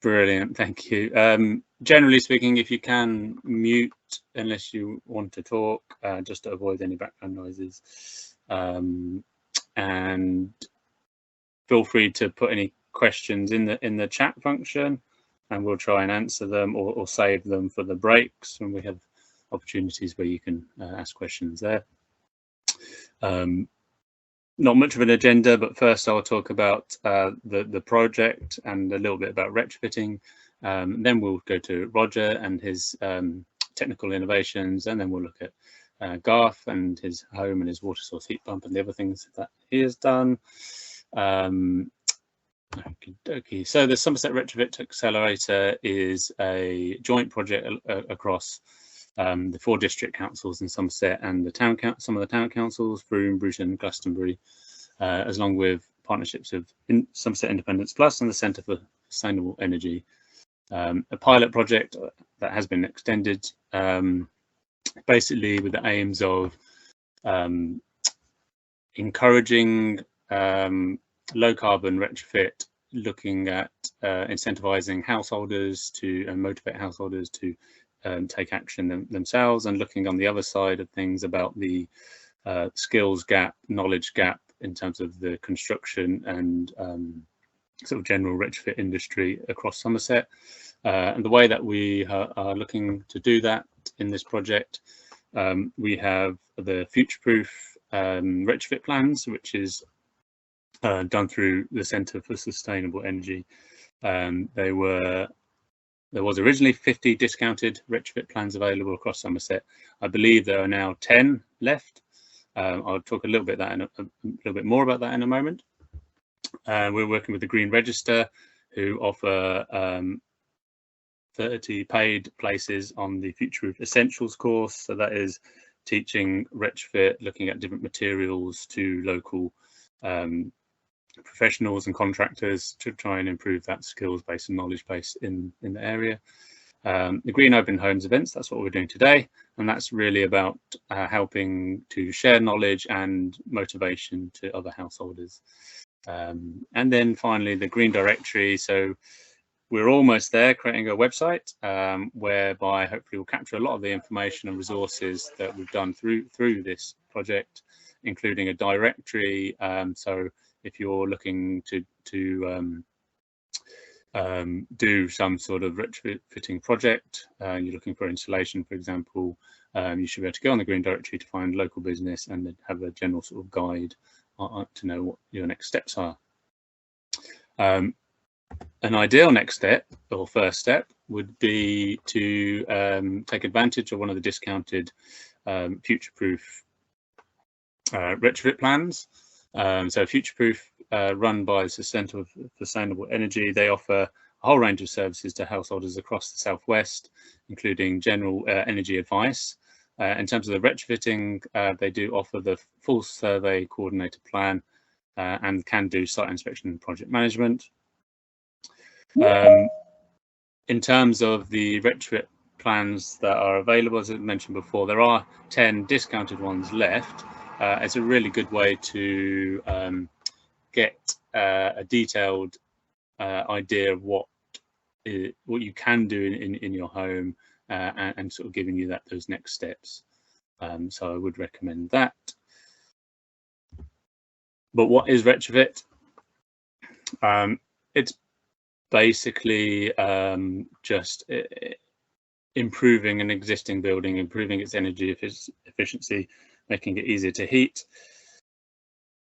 Brilliant, thank you. Generally speaking, if you can mute unless you want to talk, just to avoid any background noises. And feel free to put any questions in the chat function, and we'll try and answer them or save them for the breaks when we have opportunities where you can ask questions there. Not much of an agenda, but first I'll talk about the project and a little bit about retrofitting. Then we'll go to Roger and his technical innovations, and then we'll look at Garth and his home and his water source heat pump and the other things that he has done. Okay. So the Somerset Retrofit Accelerator is a joint project across the 4 district councils in Somerset and some of the town councils, Broome, Bruton, Glastonbury, along with partnerships of Somerset Independence Plus and the Centre for Sustainable Energy. A pilot project that has been extended, basically with the aims of encouraging low carbon retrofit, looking at incentivizing householders and motivate householders to take action themselves, and looking on the other side of things about the skills gap, knowledge gap in terms of the construction and sort of general retrofit industry across Somerset. And the way that we are looking to do that in this project, we have the future-proof retrofit plans, which is done through the Centre for Sustainable Energy. There was originally 50 discounted retrofit plans available across Somerset. I believe there are now 10 left. I'll talk a little bit more about that in a moment. We're working with the Green Register, who offer 30 paid places on the Future-Proof Essentials course. So that is teaching retrofit, looking at different materials to local professionals and contractors to try and improve that skills base and knowledge base in the area. The Green Open Homes events, that's what we're doing today, and that's really about helping to share knowledge and motivation to other householders. And then finally the Green Directory. So we're almost there, creating a website whereby hopefully we'll capture a lot of the information and resources that we've done through this project, including a directory. So if you're looking to do some sort of retrofitting project, you're looking for insulation, for example, you should be able to go on the Green Directory to find local business and then have a general sort of guide to know what your next steps are. An ideal next step or first step would be to take advantage of one of the discounted future-proof retrofit plans. So Future-Proof, run by the Centre for Sustainable Energy, they offer a whole range of services to householders across the southwest, including general energy advice. In terms of the retrofitting, they do offer the full survey coordinator plan and can do site inspection and project management. In terms of the retrofit plans that are available, as I mentioned before, there are 10 discounted ones left. It's a really good way to get a detailed idea of what you can do in your home, and sort of giving you those next steps. So I would recommend that. But what is retrofit? It's basically just improving an existing building, improving its energy efficiency, making it easier to heat,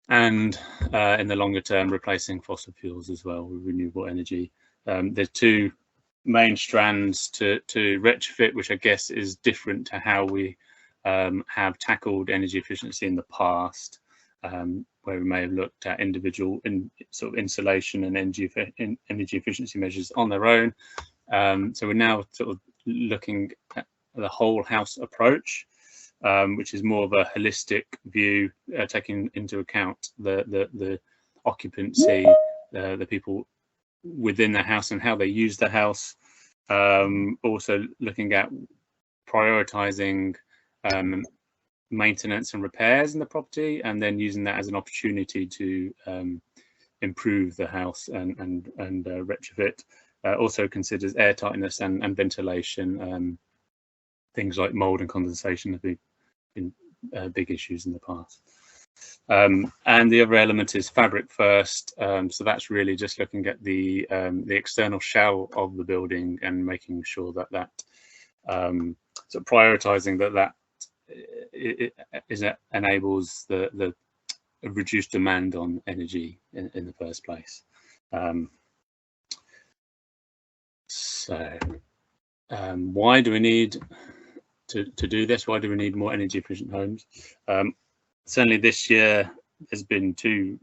and in the longer term replacing fossil fuels as well with renewable energy. There's 2 main strands to retrofit, which I guess is different to how we have tackled energy efficiency in the past, where we may have looked at individual sort of insulation and energy efficiency measures on their own. So we're now sort of looking at the whole house approach, which is more of a holistic view, taking into account the occupancy, the people within the house and how they use the house. Also looking at prioritizing maintenance and repairs in the property, and then using that as an opportunity to improve the house and retrofit. Also considers air tightness and ventilation. Things like mold and condensation have been big issues in the past. And the other element is fabric first. So that's really just looking at the external shell of the building and making sure that so prioritizing that enables the reduced demand on energy in the first place. Why do we need to do this? Why do we need more energy efficient homes? Certainly this year there's been 2,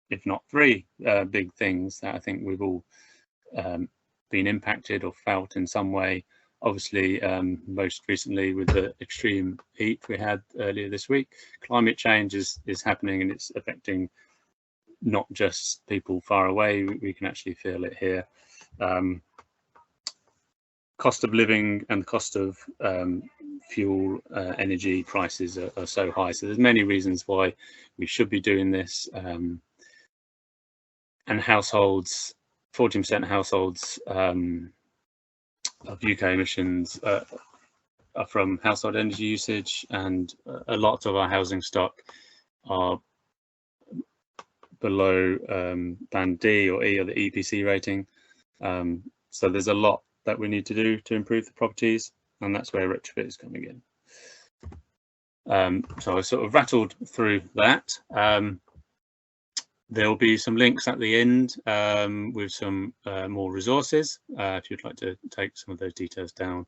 if not 3, big things that I think we've all been impacted or felt in some way. Obviously, most recently with the extreme heat we had earlier this week. Climate change is happening, and it's affecting not just people far away. We can actually feel it here. Cost of living and cost of fuel, energy prices are so high. So there's many reasons why we should be doing this. And households, 14% households of UK emissions are from household energy usage, and a lot of our housing stock are below band D or E, or the EPC rating. So there's a lot that we need to do to improve the properties, and that's where retrofit is coming in. So I sort of rattled through that. There'll be some links at the end with some more resources if you'd like to take some of those details down.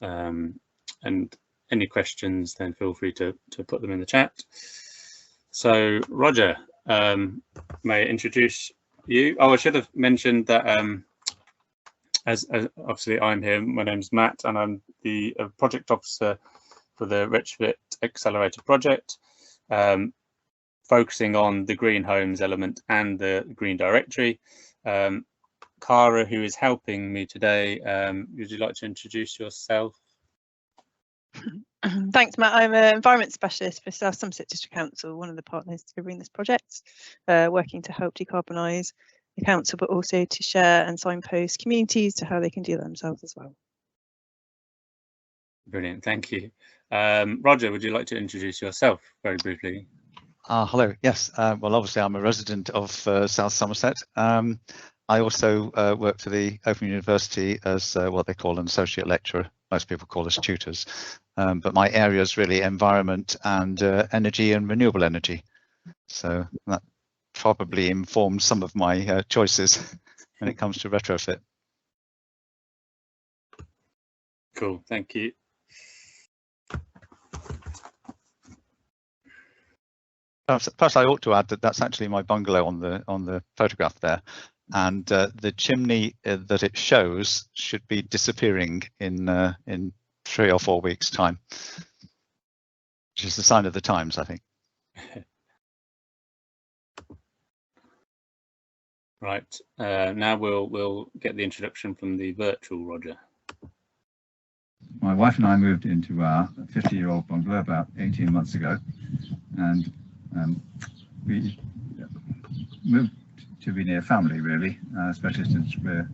And any questions, then feel free to put them in the chat. So Roger, may I introduce you? Oh, I should have mentioned that as obviously I'm here, my name's Matt, and I'm the project officer for the Retrofit Accelerator project, focusing on the green homes element and the green directory. Cara, who is helping me today, would you like to introduce yourself? Thanks, Matt. I'm an environment specialist for South Somerset District Council, one of the partners delivering this project, working to help decarbonise the council, but also to share and signpost communities to how they can do that themselves as well. Brilliant, thank you. Roger, would you like to introduce yourself very briefly? Hello, yes. Well, obviously I'm a resident of South Somerset. I also work for the Open University as what they call an associate lecturer. Most people call us tutors. But my area is really environment and energy and renewable energy. So that probably informed some of my choices when it comes to retrofit. Cool, thank you. Perhaps I ought to add that that's actually my bungalow on the photograph there, and the chimney that it shows should be disappearing in 3 or 4 weeks' time, which is the sign of the times, I think. Right, now we'll get the introduction from the virtual Roger. My wife and I moved into our 50-year-old bungalow about 18 months ago, and we moved to be near family, really, especially since we're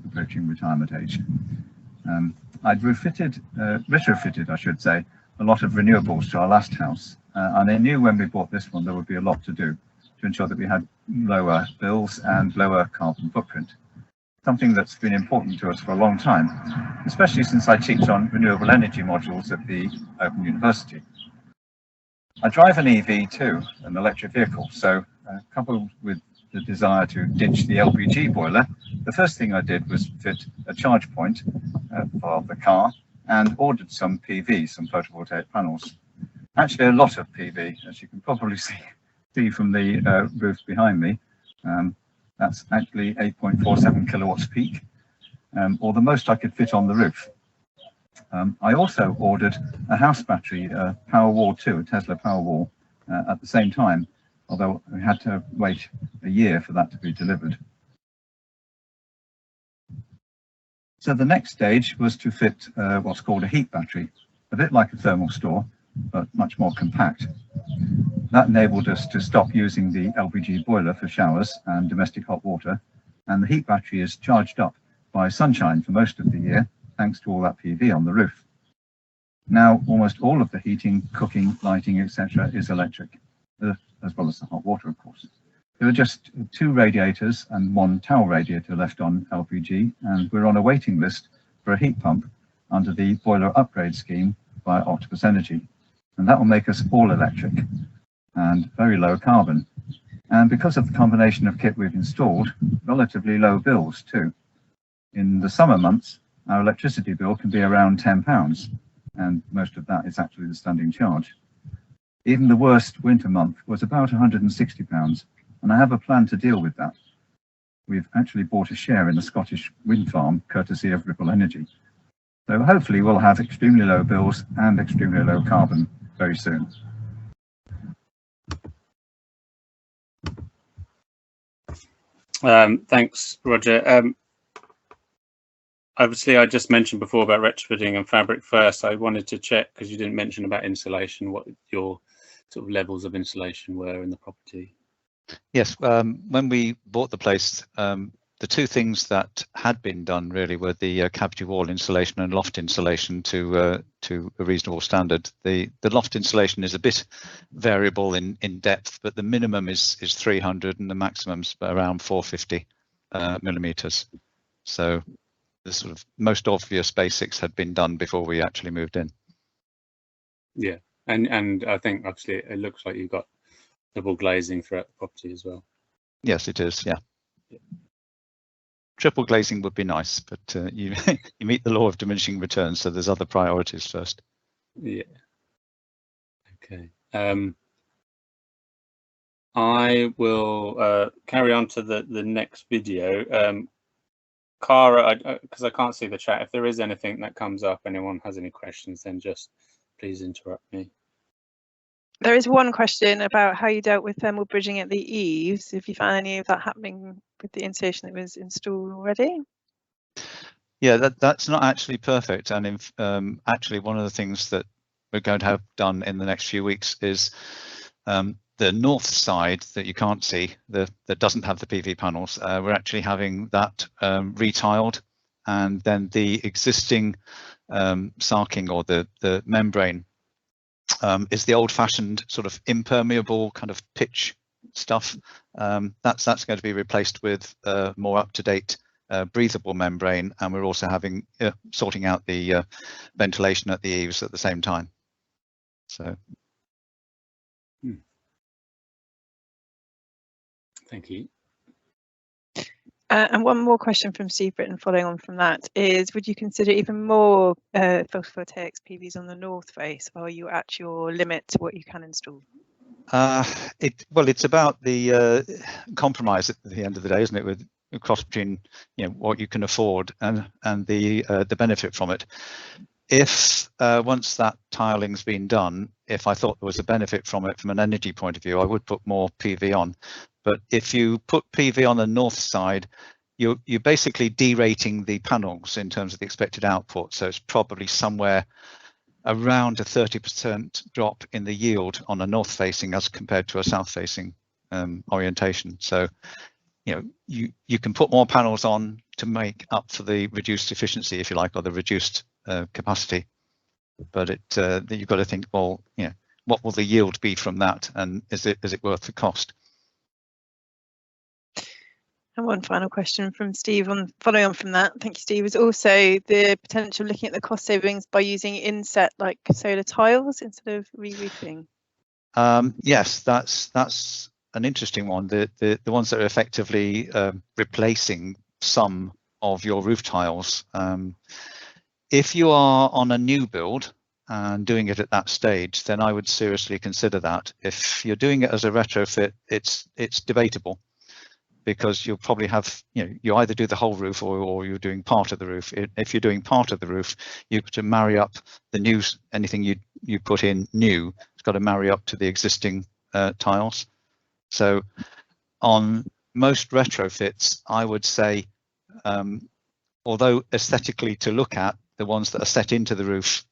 approaching retirement age. I'd retrofitted, I should say, a lot of renewables to our last house, and I knew when we bought this one there would be a lot to do to ensure that we had lower bills and lower carbon footprint. Something that's been important to us for a long time, especially since I teach on renewable energy modules at the Open University. I drive an EV too, an electric vehicle, so coupled with the desire to ditch the LPG boiler, the first thing I did was fit a charge point for the car and ordered some PV, some photovoltaic panels. Actually a lot of PV, as you can probably see from the roof behind me. That's actually 8.47 kilowatts peak, or the most I could fit on the roof. I also ordered a house battery, Powerwall 2, a Tesla Powerwall, at the same time, although we had to wait a year for that to be delivered. So the next stage was to fit what's called a heat battery, a bit like a thermal store, but much more compact. That enabled us to stop using the LPG boiler for showers and domestic hot water, and the heat battery is charged up by sunshine for most of the year, thanks to all that PV on the roof. Now, almost all of the heating, cooking, lighting, etc. is electric, as well as the hot water, of course. There are just 2 radiators and 1 towel radiator left on LPG, and we're on a waiting list for a heat pump under the boiler upgrade scheme by Octopus Energy. And that will make us all electric and very low carbon. And because of the combination of kit we've installed, relatively low bills too. In the summer months, our electricity bill can be around £10, and most of that is actually the standing charge. Even the worst winter month was about £160, and I have a plan to deal with that. We've actually bought a share in the Scottish wind farm, courtesy of Ripple Energy. So hopefully we'll have extremely low bills and extremely low carbon very soon. Thanks, Roger. Obviously, I just mentioned before about retrofitting and fabric first. I wanted to check, because you didn't mention about insulation, what your sort of levels of insulation were in the property. Yes, when we bought the place, the 2 things that had been done really were the cavity wall insulation and loft insulation to a reasonable standard. The loft insulation is a bit variable in depth, but the minimum is 300 and the maximum's around 450 millimeters. So the sort of most obvious basics had been done before we actually moved in. Yeah, and I think obviously it looks like you've got double glazing throughout the property as well. Yes, it is. Yeah. Triple glazing would be nice, but you you meet the law of diminishing returns, so there's other priorities first. Yeah. Okay. I will carry on to the next video. Cara, because I can't see the chat, if there is anything that comes up, anyone has any questions, then just please interrupt me. There is one question about how you dealt with thermal bridging at the eaves, if you found any of that happening with the insulation that was installed already. Yeah, that's not actually perfect, and actually one of the things that we're going to have done in the next few weeks is the north side that you can't see, that doesn't have the PV panels. We're actually having that retiled, and then the existing sarking, or the membrane, is the old-fashioned sort of impermeable kind of pitch stuff. That's going to be replaced with more up-to-date breathable membrane, and we're also having sorting out the ventilation at the eaves at the same time. So. Thank you. And one more question from Steve Britton following on from that is, would you consider even more photovoltaics PVs on the north face, or are you at your limit to what you can install? Well, it's about the compromise at the end of the day, isn't it, with a cross between what you can afford and the benefit from it. If once that tiling's been done, if I thought there was a benefit from it from an energy point of view, I would put more PV on. But if you put PV on the north side, you're basically derating the panels in terms of the expected output. So it's probably somewhere around a 30% drop in the yield on a north facing as compared to a south facing orientation. So you can put more panels on to make up for the reduced efficiency, if you like, or the reduced capacity. But you've got to think, well, what will the yield be from that, and is it worth the cost? And one final question from Steve following on from that. Thank you, Steve. Is also the potential looking at the cost savings by using Inset like solar tiles instead of re-roofing? Yes, that's an interesting one. The ones that are effectively replacing some of your roof tiles. If you are on a new build and doing it at that stage, then I would seriously consider that. If you're doing it as a retrofit, it's debatable, because you'll probably have, you either do the whole roof or you're doing part of the roof. If you're doing part of the roof, you've got to marry up the new, anything you put in new, it's got to marry up to the existing tiles. So on most retrofits, I would say, although aesthetically to look at, the ones that are set into the roof,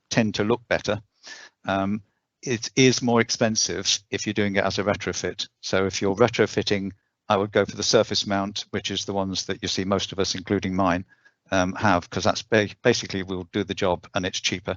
tend to look better. It is more expensive if you're doing it as a retrofit. So if you're retrofitting I would go for the surface mount, which is the ones that you see most of us, including mine, have, because that's basically will do the job and it's cheaper.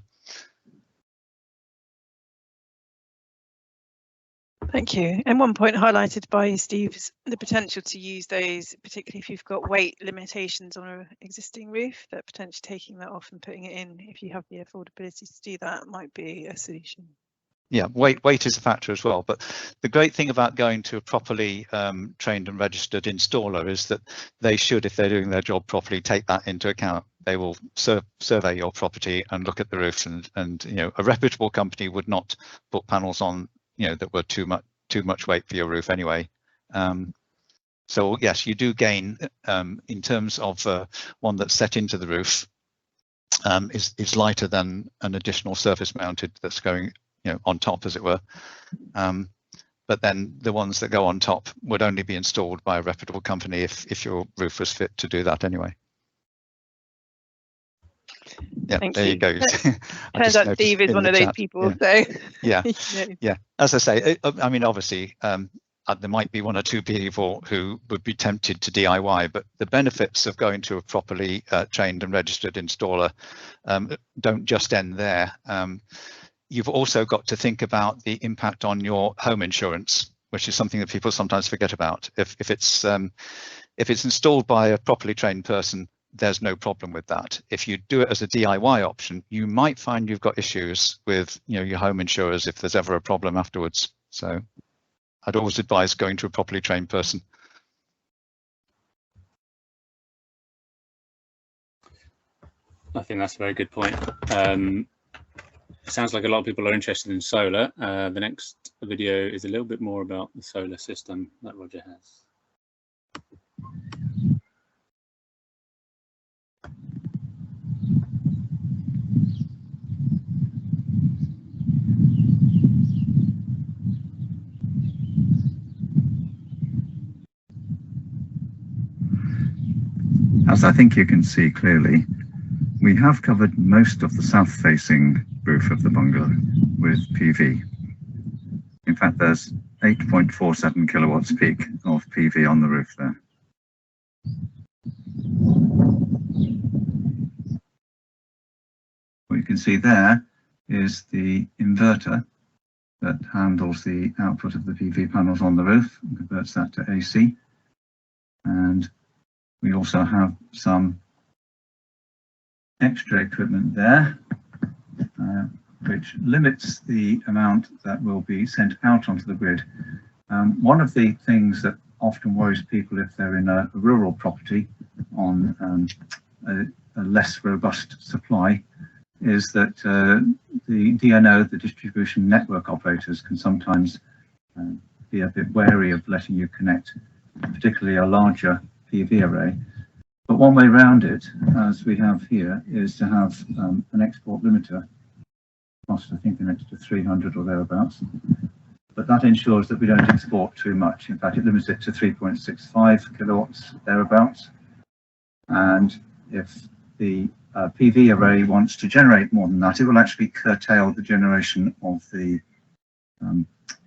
Thank you. And one point highlighted by Steve is the potential to use those, particularly if you've got weight limitations on an existing roof, that potentially taking that off and putting it in, if you have the affordability to do that, might be a solution. Yeah, weight is a factor as well. But the great thing about going to a properly trained and registered installer is that they should, if they're doing their job properly, take that into account. They will survey your property and look at the roofs, and you know, a reputable company would not put panels on, you know, that were too much weight for your roof anyway. So yes, you do gain in terms of one that's set into the roof is lighter than an additional surface mounted that's going, you know, on top, as it were. But then the ones that go on top would only be installed by a reputable company if your roof was fit to do that anyway. Yeah, Thank there you go. Turns out Steve is one of those people. Yeah. So Yeah, you know. yeah. As I say, I mean, obviously, there might be one or two people who would be tempted to DIY, but the benefits of going to a properly trained and registered installer don't just end there. You've also got to think about the impact on your home insurance, which is something that people sometimes forget about. If it's installed by a properly trained person, there's no problem with that. If you do it as a DIY option, you might find you've got issues with, you know, your home insurers if there's ever a problem afterwards. So I'd always advise going to a properly trained person. I think that's a very good point. It sounds like a lot of people are interested in solar. The next video is a little bit more about the solar system that Roger has. As I think you can see clearly, we have covered most of the south-facing roof of the bungalow with PV. In fact, there's 8.47 kilowatts peak of PV on the roof there. What you can see there is the inverter that handles the output of the PV panels on the roof and converts that to AC. And we also have some extra equipment there, which limits the amount that will be sent out onto the grid. One of the things that often worries people if they're in a rural property on a less robust supply is that the DNO, the distribution network operators, can sometimes be a bit wary of letting you connect, particularly a larger PV array. But one way around it, as we have here, is to have an export limiter, cost I think an extra 300 or thereabouts. But that ensures that we don't export too much. In fact, it limits it to 3.65 kilowatts thereabouts. And if the PV array wants to generate more than that, it will actually curtail the generation of the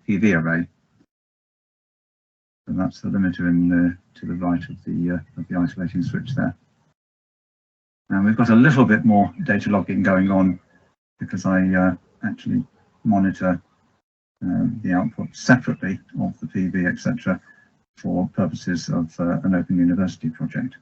PV array. And that's the limiter to the right of the isolating switch there. And we've got a little bit more data logging going on because I actually monitor the output separately of the PV, etc., for purposes of an open university project.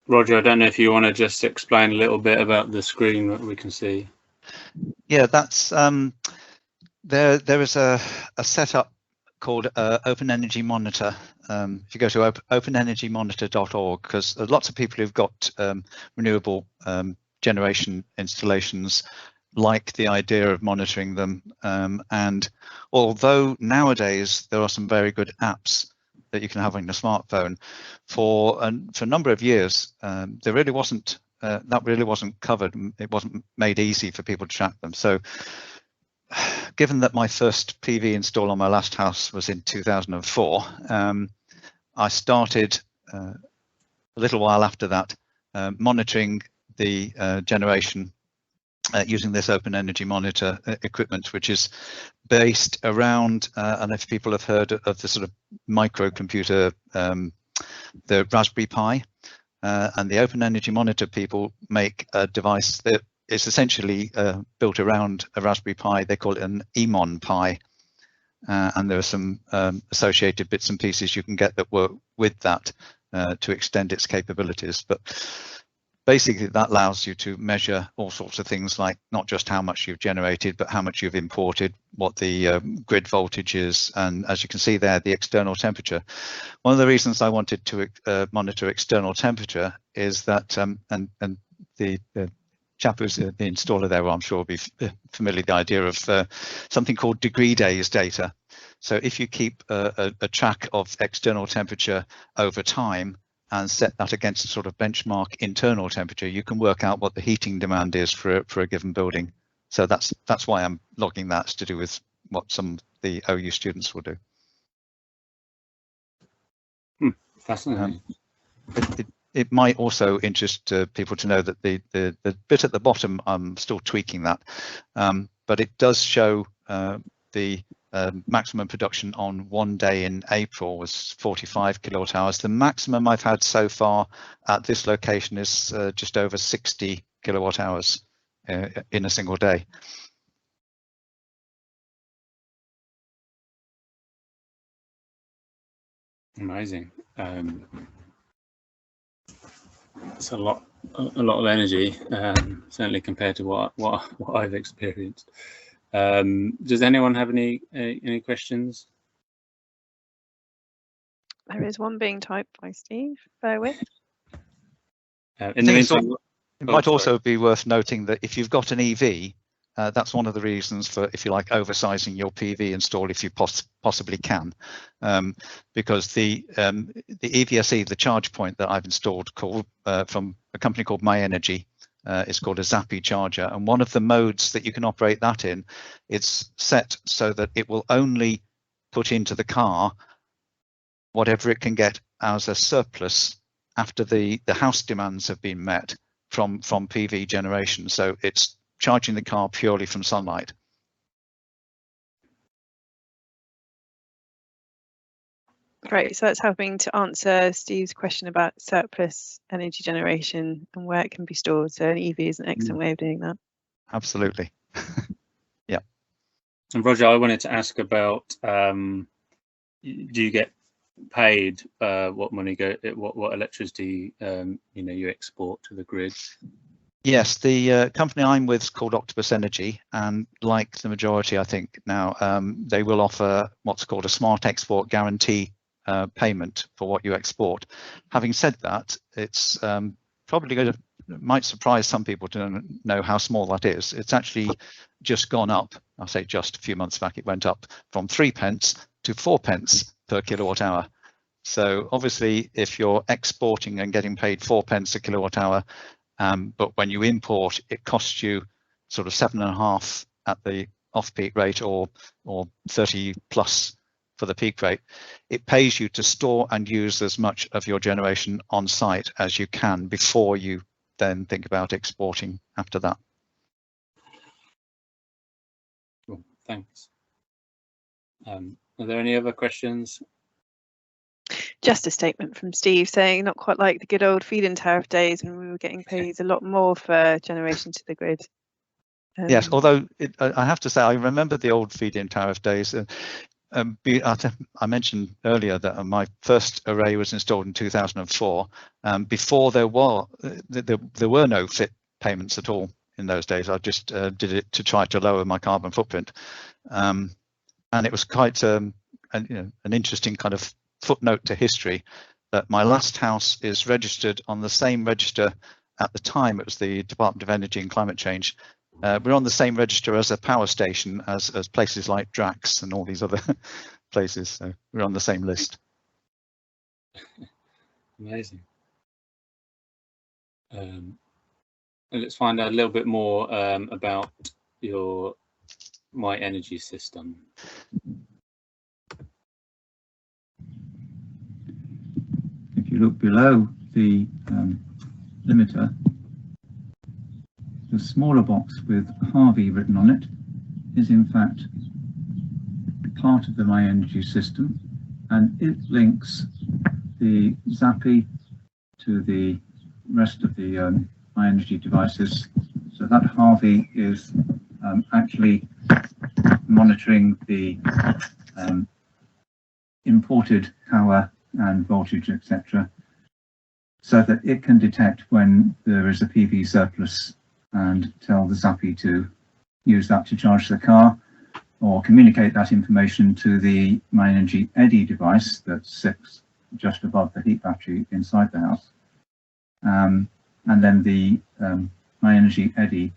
Roger, I don't know if you want to just explain a little bit about the screen that we can see. Yeah, that's there is a setup called Open Energy Monitor. If you go to openenergymonitor.org, because lots of people who've got renewable generation installations like the idea of monitoring them. And although nowadays there are some very good apps that you can have on your smartphone, for a number of years, there really wasn't, that really wasn't covered. It wasn't made easy for people to track them. So given that my first PV install on my last house was in 2004, I started a little while after that monitoring the generation using this open energy monitor equipment, which is based around, and if people have heard of the sort of microcomputer, the Raspberry Pi, and the open energy monitor people make a device that is essentially built around a Raspberry Pi. They call it an EMON Pi, and there are some associated bits and pieces you can get that work with that to extend its capabilities. But basically that allows you to measure all sorts of things, like not just how much you've generated, but how much you've imported, what the grid voltage is, and as you can see there, the external temperature. One of the reasons I wanted to monitor external temperature is that, and the chap who's the installer there, well, I'm sure will be familiar with the idea of something called degree days data. So if you keep a track of external temperature over time and set that against a sort of benchmark internal temperature, you can work out what the heating demand is for a given building. So that's why I'm logging that, to do with what some of the OU students will do. Fascinating. It might also interest people to know that the bit at the bottom, I'm still tweaking that, but it does show the maximum production on one day in April was 45 kilowatt hours. The maximum I've had so far at this location is just over 60 kilowatt hours in a single day. Amazing. It's a lot of energy, certainly compared to what I've experienced. Does anyone have any questions? There is one being typed by Steve. Bear with. In the meantime, it might also be worth noting that if you've got an EV, that's one of the reasons for, if you like, oversizing your PV install if you possibly can, because the EVSE, the charge point that I've installed, called from a company called My Energy, is called a Zappi charger, and one of the modes that you can operate that in, it's set so that it will only put into the car whatever it can get as a surplus after the house demands have been met from PV generation. So it's charging the car purely from sunlight. Great, so that's helping to answer Steve's question about surplus energy generation and where it can be stored. So an EV is an excellent way of doing that. Absolutely. Yeah. And Roger, I wanted to ask about, do you get paid what money what electricity you export to the grid? Yes, the company I'm with is called Octopus Energy, and like the majority, I think now, they will offer what's called a smart export guarantee payment for what you export. Having said that, it's probably might surprise some people to know how small that is. It's actually just gone up. I'll say just a few months back, it went up from 3 pence to 4 pence per kilowatt hour. So obviously, if you're exporting and getting paid 4 pence a kilowatt hour, but when you import, it costs you sort of 7.5 at the off-peak rate, or 30 plus for the peak rate. It pays you to store and use as much of your generation on site as you can before you then think about exporting after that. Cool, thanks. Are there any other questions? Just a statement from Steve saying, not quite like the good old feed-in tariff days when we were getting paid a lot more for generation to the grid. Yes, although I have to say, I remember the old feed-in tariff days. I mentioned earlier that my first array was installed in 2004. Before there were no FIT payments at all in those days. I just did it to try to lower my carbon footprint, and it was quite an interesting kind of footnote to history that my last house is registered on the same register. At the time, it was the Department of Energy and Climate Change, We're on the same register as a power station as places like Drax and all these other places. So we're on the same list. Amazing. And let's find out a little bit more about your My Energy system. If you look below the limiter, the smaller box with Harvey written on it is in fact part of the My Energy system, and it links the ZAPI to the rest of the My Energy devices. So that Harvey is actually monitoring the imported power and voltage, etc., so that it can detect when there is a PV surplus and tell the ZAPI to use that to charge the car, or communicate that information to the My Energy Eddy device that sits just above the heat battery inside the house. And then the My Energy Eddy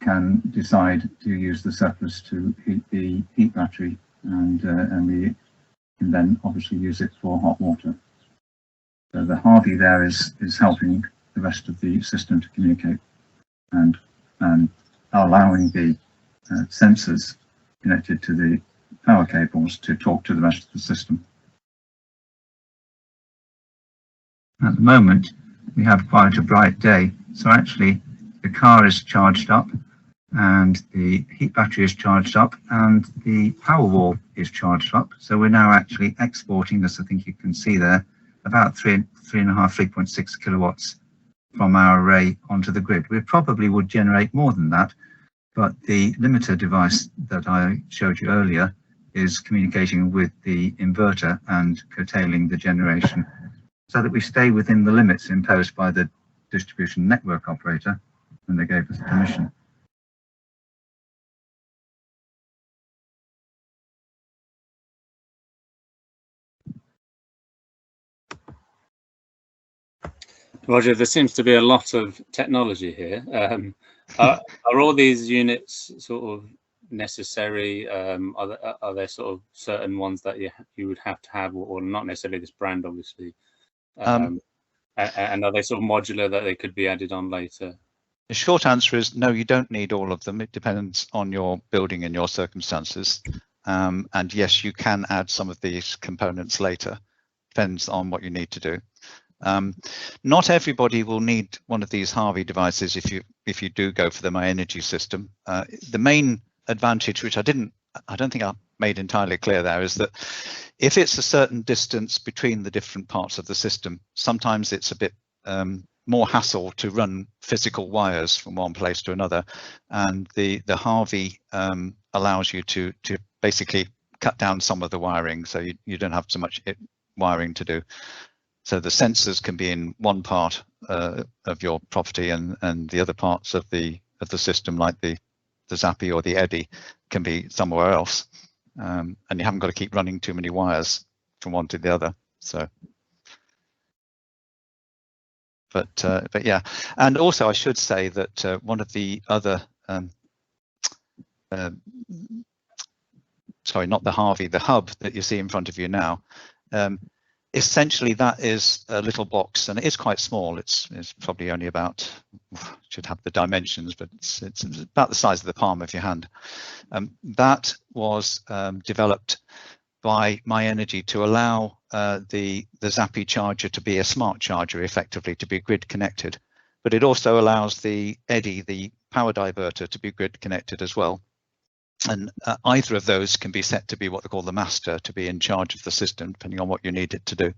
can decide to use the surplus to heat the heat battery, and we can then obviously use it for hot water. So the Harvey there is helping the rest of the system to communicate, and allowing the sensors connected to the power cables to talk to the rest of the system. At the moment, we have quite a bright day, so actually the car is charged up and the heat battery is charged up and the power wall is charged up. So we're now actually exporting, as I think you can see there, about 3.6 kilowatts from our array onto the grid. We probably would generate more than that, but the limiter device that I showed you earlier is communicating with the inverter and curtailing the generation, so that we stay within the limits imposed by the distribution network operator when they gave us permission. Roger, there seems to be a lot of technology here. Are all these units sort of necessary? Are there sort of certain ones that you would have to have, or not necessarily this brand, obviously? And are they sort of modular that they could be added on later? The short answer is no, you don't need all of them. It depends on your building and your circumstances. And yes, you can add some of these components later. Depends on what you need to do. Not everybody will need one of these Harvey devices if you do go for the My Energy system. The main advantage, which I don't think I made entirely clear there, is that if it's a certain distance between the different parts of the system, sometimes it's a bit more hassle to run physical wires from one place to another, and the Harvey allows you to basically cut down some of the wiring, so you don't have so much wiring to do. So the sensors can be in one part of your property, and the other parts of the system, like the ZAPI or the Eddy, can be somewhere else, and you haven't got to keep running too many wires from one to the other. So, but yeah, and also I should say that one of the other sorry, not the Harvey, the hub that you see in front of you now. Essentially, that is a little box, and it is quite small. It's probably only about, should have the dimensions, but it's about the size of the palm of your hand. That was developed by My Energy to allow the ZAPI charger to be a smart charger, effectively to be grid connected. But it also allows the Eddy, the power diverter, to be grid connected as well. And either of those can be set to be what they call the master, to be in charge of the system, depending on what you need it to do.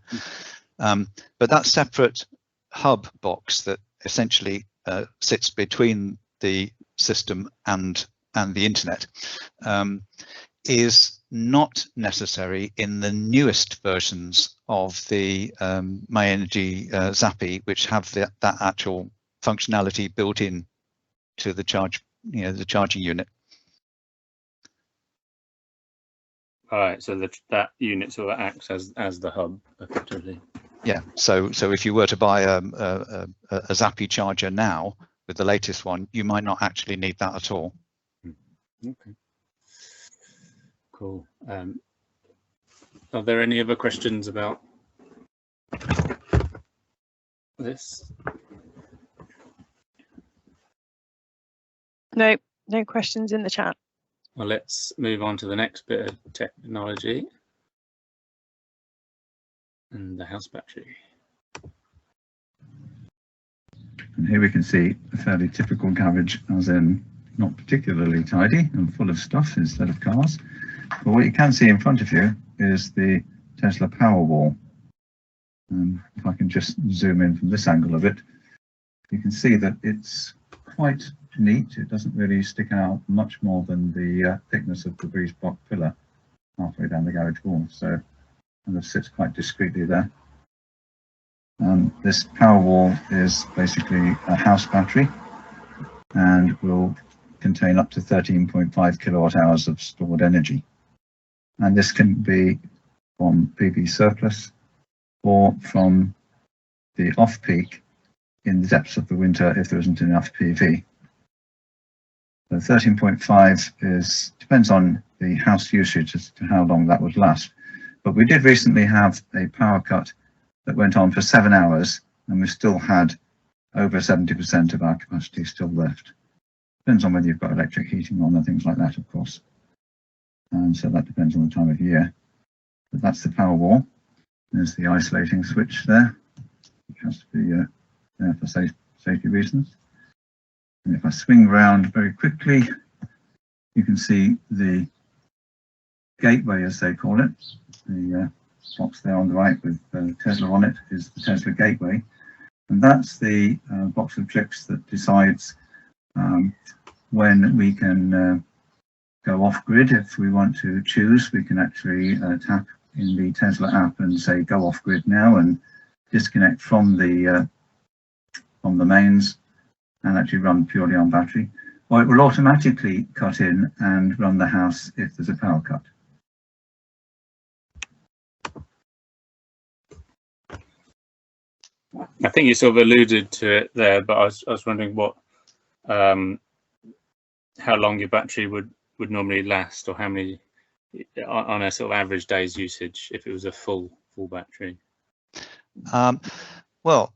But that separate hub box that essentially sits between the system and the internet is not necessary in the newest versions of the My Energy ZAPI, which have that actual functionality built in to the the charging unit. All right, so that unit sort of acts as the hub, effectively. Yeah. So if you were to buy a ZAPI charger now, with the latest one, you might not actually need that at all. Okay. Cool. Are there any other questions about this? No, no questions in the chat. Well, let's move on to the next bit of technology and the house battery. And here we can see a fairly typical garage, as in not particularly tidy and full of stuff instead of cars. But what you can see in front of you is the Tesla Powerwall. And if I can just zoom in from this angle of it, you can see that it's quite neat. It doesn't really stick out much more than the thickness of the breeze block pillar halfway down the garage wall. So kind of sits quite discreetly there. This Powerwall is basically a house battery and will contain up to 13.5 kilowatt hours of stored energy. And this can be from PV surplus or from the off-peak in the depths of the winter if there isn't enough PV. So 13.5 depends on the house usage as to how long that would last. But we did recently have a power cut that went on for 7 hours, and we still had over 70% of our capacity still left. Depends on whether you've got electric heating on and things like that, of course. And so that depends on the time of year. But that's the Powerwall. There's the isolating switch there, which has to be there for safety reasons. And if I swing around very quickly, you can see the gateway, as they call it. The box there on the right with Tesla on it is the Tesla gateway. And that's the box of tricks that decides when we can go off-grid. If we want to choose, we can actually tap in the Tesla app and say go off-grid now and disconnect from the mains and actually run purely on battery. Or it will automatically cut in and run the house if there's a power cut. I think you sort of alluded to it there, but I was wondering what, how long your battery would normally last, or how many on a sort of average day's usage if it was a full battery. Well,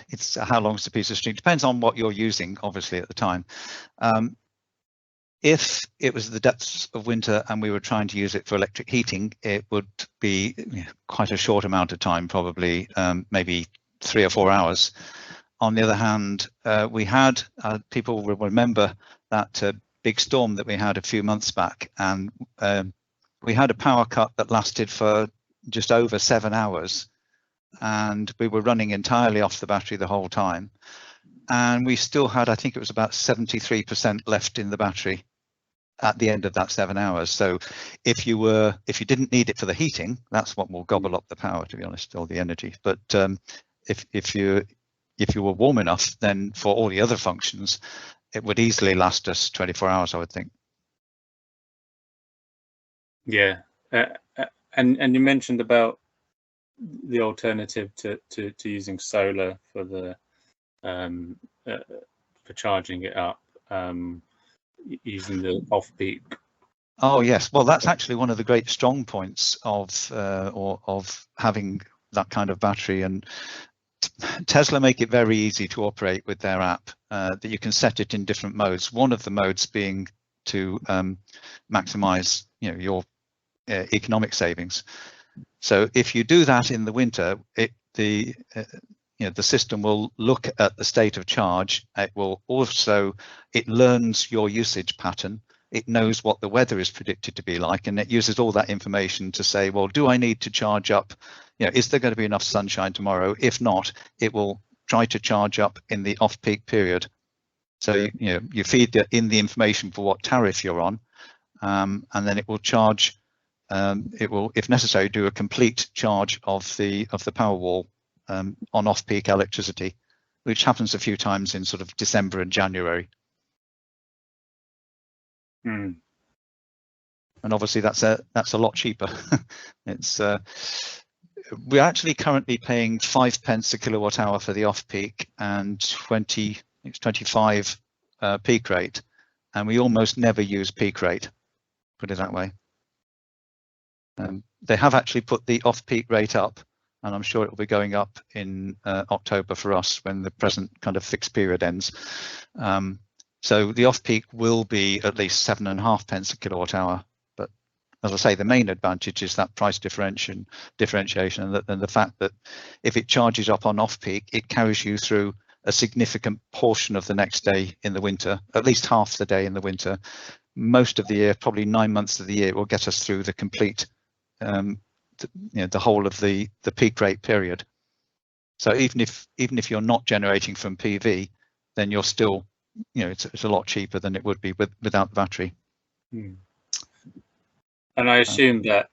it's how long is a piece of string? Depends on what you're using, obviously, at the time. If it was the depths of winter and we were trying to use it for electric heating, it would be quite a short amount of time, probably maybe 3 or 4 hours. On the other hand, we had, people will remember that big storm that we had a few months back, and we had a power cut that lasted for just over 7 hours, and we were running entirely off the battery the whole time. And we still had, I think it was about 73% left in the battery at the end of that 7 hours. So if you didn't need it for the heating, that's what will gobble up the power, to be honest, all the energy. But if you were warm enough, then for all the other functions, it would easily last us 24 hours, I would think. Yeah, and you mentioned about the alternative to using solar for the for charging it up, using the off-peak. Oh yes, well that's actually one of the great strong points of having that kind of battery, and Tesla make it very easy to operate with their app, that you can set it in different modes. One of the modes being to maximize your economic savings. So if you do that in the winter, the system will look at the state of charge. It will also, it learns your usage pattern. It knows what the weather is predicted to be like, and it uses all that information to say, well, do I need to charge up? Is there going to be enough sunshine tomorrow? If not, it will try to charge up in the off-peak period. So you feed in the information for what tariff you're on, and then it will charge. It will, if necessary, do a complete charge of the Powerwall on off-peak electricity, which happens a few times in sort of December and January. Mm. And obviously that's a lot cheaper. It's we're actually currently paying 5 pence a kilowatt hour for the off-peak and 20 it's 25 peak rate, and we almost never use peak rate, put it that way. They have actually put the off-peak rate up, and I'm sure it will be going up in October for us when the present kind of fixed period ends. So the off-peak will be at least 7.5 pence a kilowatt hour. But as I say, the main advantage is that price differentiation, and the fact that if it charges up on off-peak, it carries you through a significant portion of the next day in the winter, at least half the day in the winter. Most of the year, probably 9 months of the year, it will get us through the complete, the whole of the peak rate period. So even if you're not generating from PV, then you're still, it's a lot cheaper than it would be without the battery. And I assume that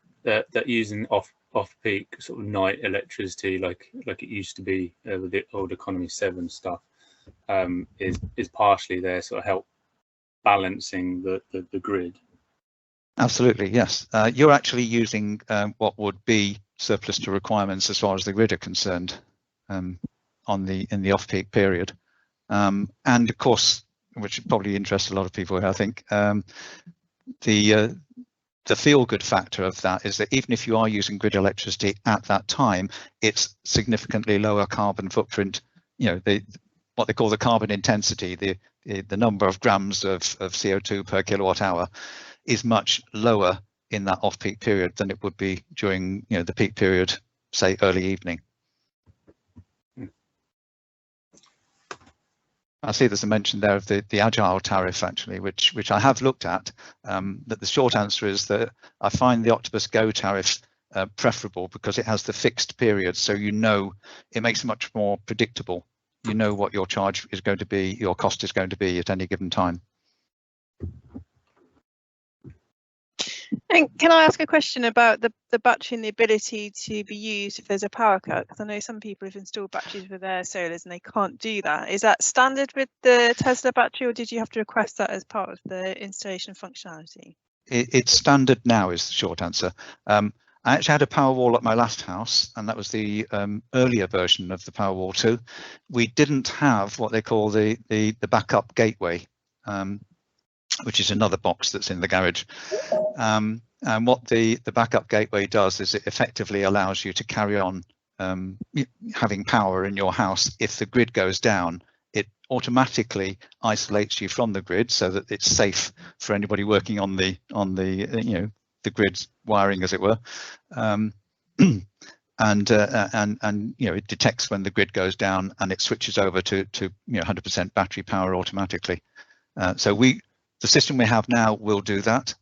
using off-peak sort of night electricity, like it used to be with the old Economy 7 stuff, is partially there, sort of help balancing the grid. Absolutely, yes. You're actually using what would be surplus to requirements as far as the grid are concerned in the off-peak period. And of course, which probably interests a lot of people, I think, the feel-good factor of that is that even if you are using grid electricity at that time, it's significantly lower carbon footprint. What they call the carbon intensity, the number of grams of CO2 per kilowatt hour, is much lower in that off-peak period than it would be during the peak period, say early evening. I see there's a mention there of the agile tariff, actually, which I have looked at. That the short answer is that I find the Octopus Go tariff preferable because it has the fixed period, so it makes it much more predictable. You know what your charge is going to be, your cost is going to be at any given time. And can I ask a question about the battery and the ability to be used if there's a power cut? Because I know some people have installed batteries with their solars and they can't do that. Is that standard with the Tesla battery, or did you have to request that as part of the installation functionality? It's standard now is the short answer. I actually had a Powerwall at my last house, and that was the earlier version of the Powerwall 2. We didn't have what they call the backup gateway, which is another box that's in the garage. And what the backup gateway does is it effectively allows you to carry on having power in your house. If the grid goes down, it automatically isolates you from the grid so that it's safe for anybody working on the grid's wiring, as it were. And it detects when the grid goes down, and it switches over to 100% battery power automatically. So the system we have now will do that.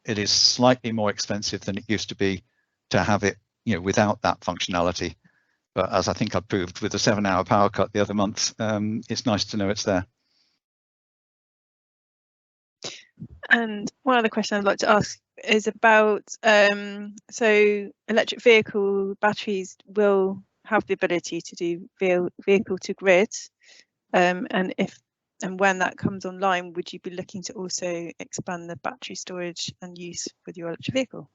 It is slightly more expensive than it used to be to have it, without that functionality. But as I think I proved with the 7-hour power cut the other month, it's nice to know it's there. And one other question I'd like to ask is about, so electric vehicle batteries will have the ability to do vehicle to grid, and when that comes online, would you be looking to also expand the battery storage and use with your electric vehicle?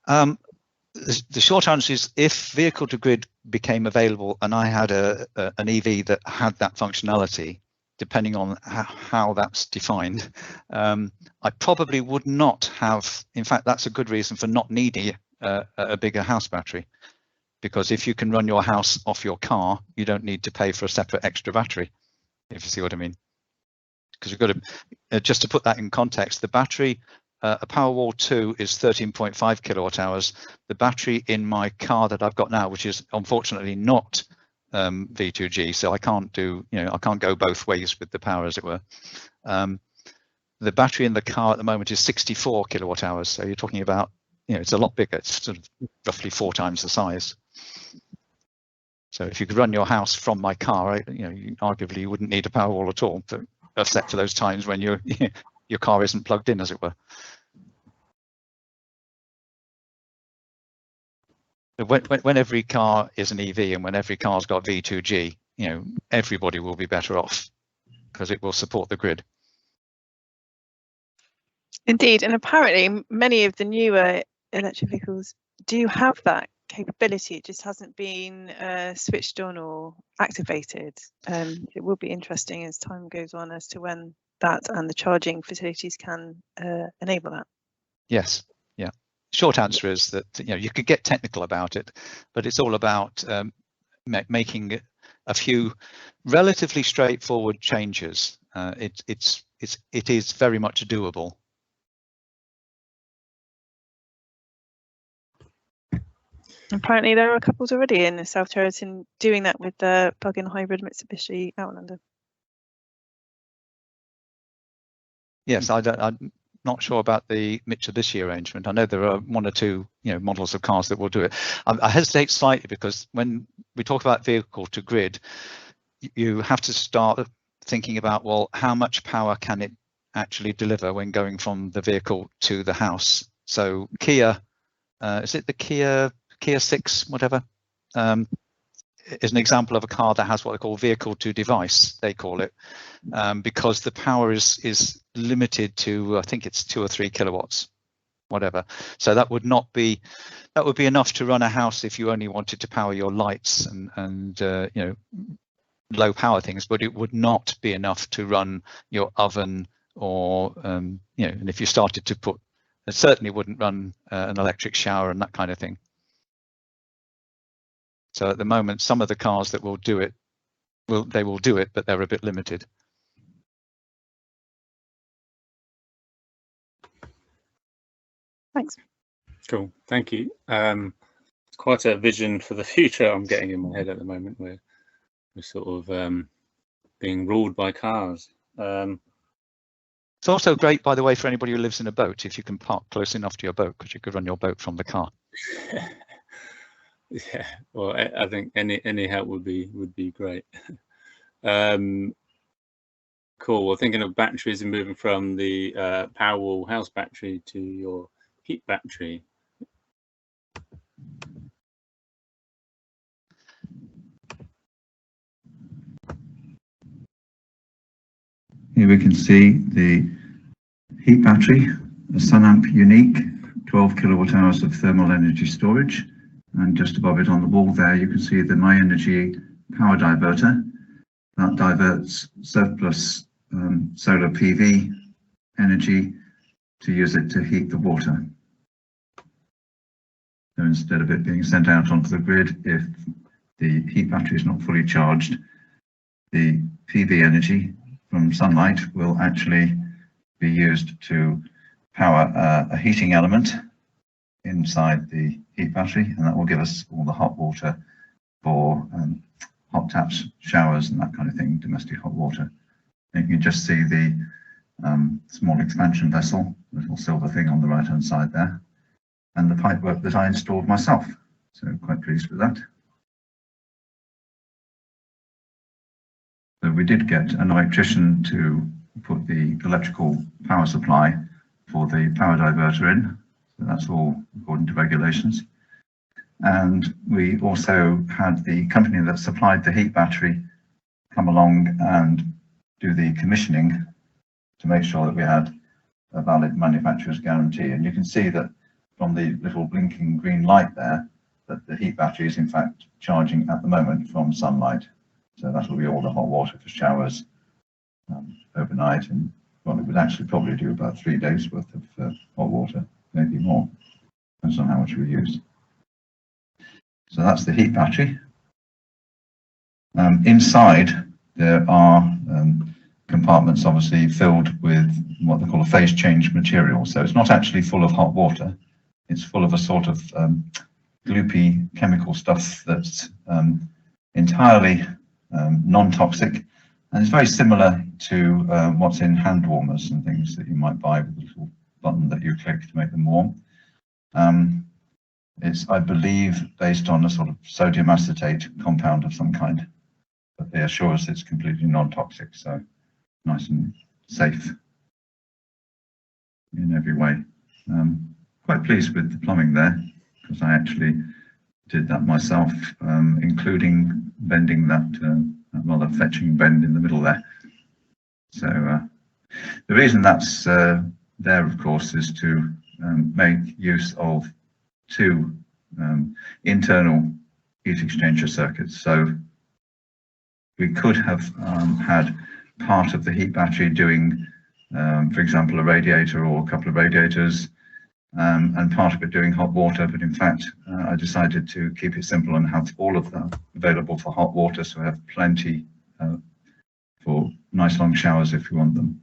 The short answer is, if vehicle to grid became available and I had an EV that had that functionality, depending on how that's defined, I probably would not have. In fact, that's a good reason for not needing a bigger house battery, because if you can run your house off your car, you don't need to pay for a separate extra battery, if you see what I mean. Because you've got to, just to put that in context, the battery, a Powerwall 2 is 13.5 kilowatt hours. The battery in my car that I've got now, which is unfortunately not V2G, so I can't do, I can't go both ways with the power, as it were. The battery in the car at the moment is 64 kilowatt hours, so you're talking about, it's a lot bigger. It's sort of roughly 4 times the size. So if you could run your house from my car, arguably you wouldn't need a Powerwall at all, except for those times when your car isn't plugged in, as it were. When every car is an EV and when every car's got V2G, everybody will be better off because it will support the grid. Indeed, and apparently many of the newer electric vehicles do have that capability, it just hasn't been switched on or activated. It will be interesting as time goes on as to when that and the charging facilities can enable that. Yes, yeah. Short answer is that, you know, you could get technical about it, but it's all about making a few relatively straightforward changes. It is very much doable. Apparently there are couples already in South Cheriton doing that with the plug-in hybrid Mitsubishi Outlander. Yes, I'm not sure about the Mitsubishi arrangement. I know there are one or two, you know, models of cars that will do it. I hesitate slightly because when we talk about vehicle to grid, you have to start thinking about, well, how much power can it actually deliver when going from the vehicle to the house? So Kia, is it the Kia 6, whatever, is an example of a car that has what they call vehicle to device, they call it, because the power is limited to, I think it's 2 or 3 kilowatts, whatever. So that would not be, that would be enough to run a house if you only wanted to power your lights and you know, low power things, but it would not be enough to run your oven or you know, and if you started to put, it certainly wouldn't run an electric shower and that kind of thing. So at the moment, some of the cars that will do it, they will do it, but they're a bit limited. Thanks. Cool, thank you. It's quite a vision for the future I'm getting in my head at the moment, where we're sort of being ruled by cars. It's also great, by the way, for anybody who lives in a boat, if you can park close enough to your boat, because you could run your boat from the car. Yeah, well, I think any help would be great. Cool. Well, thinking of batteries and moving from the Powerwall house battery to your heat battery. Here we can see the heat battery, a SunAmp unique, 12 kilowatt hours of thermal energy storage. And just above it on the wall there, you can see the My Energy power diverter. That diverts surplus solar PV energy to use it to heat the water. So instead of it being sent out onto the grid, if the heat battery is not fully charged, the PV energy from sunlight will actually be used to power a heating element inside the heat battery, and that will give us all the hot water for hot taps, showers and that kind of thing, domestic hot water. And you can just see the small expansion vessel, little silver thing on the right hand side there, and the pipework that I installed myself, so quite pleased with that. So we did get an electrician to put the electrical power supply for the power diverter in, so that's all according to regulations. And we also had the company that supplied the heat battery come along and do the commissioning to make sure that we had a valid manufacturer's guarantee. And you can see that from the little blinking green light there, that the heat battery is in fact charging at the moment from sunlight. So that will be all the hot water for showers overnight, and well, it would actually probably do about 3 days worth of hot water, maybe more, depends on how much we use. So that's the heat battery. Inside there are compartments obviously filled with what they call a phase change material. So it's not actually full of hot water, it's full of a sort of gloopy chemical stuff that's entirely non-toxic, and it's very similar to what's in hand warmers and things that you might buy with a little button that you click to make them warm. It's, I believe, based on a sort of sodium acetate compound of some kind, but they assure us it's completely non-toxic, so nice and safe in every way. Quite pleased with the plumbing there, because I actually did that myself, including bending that rather fetching bend in the middle there. So the reason that's there, of course, is to make use of 2 internal heat exchanger circuits. So we could have had part of the heat battery doing, for example, a radiator or a couple of radiators, and part of it doing hot water. But in fact, I decided to keep it simple and have all of that available for hot water, so I have plenty for nice long showers if you want them.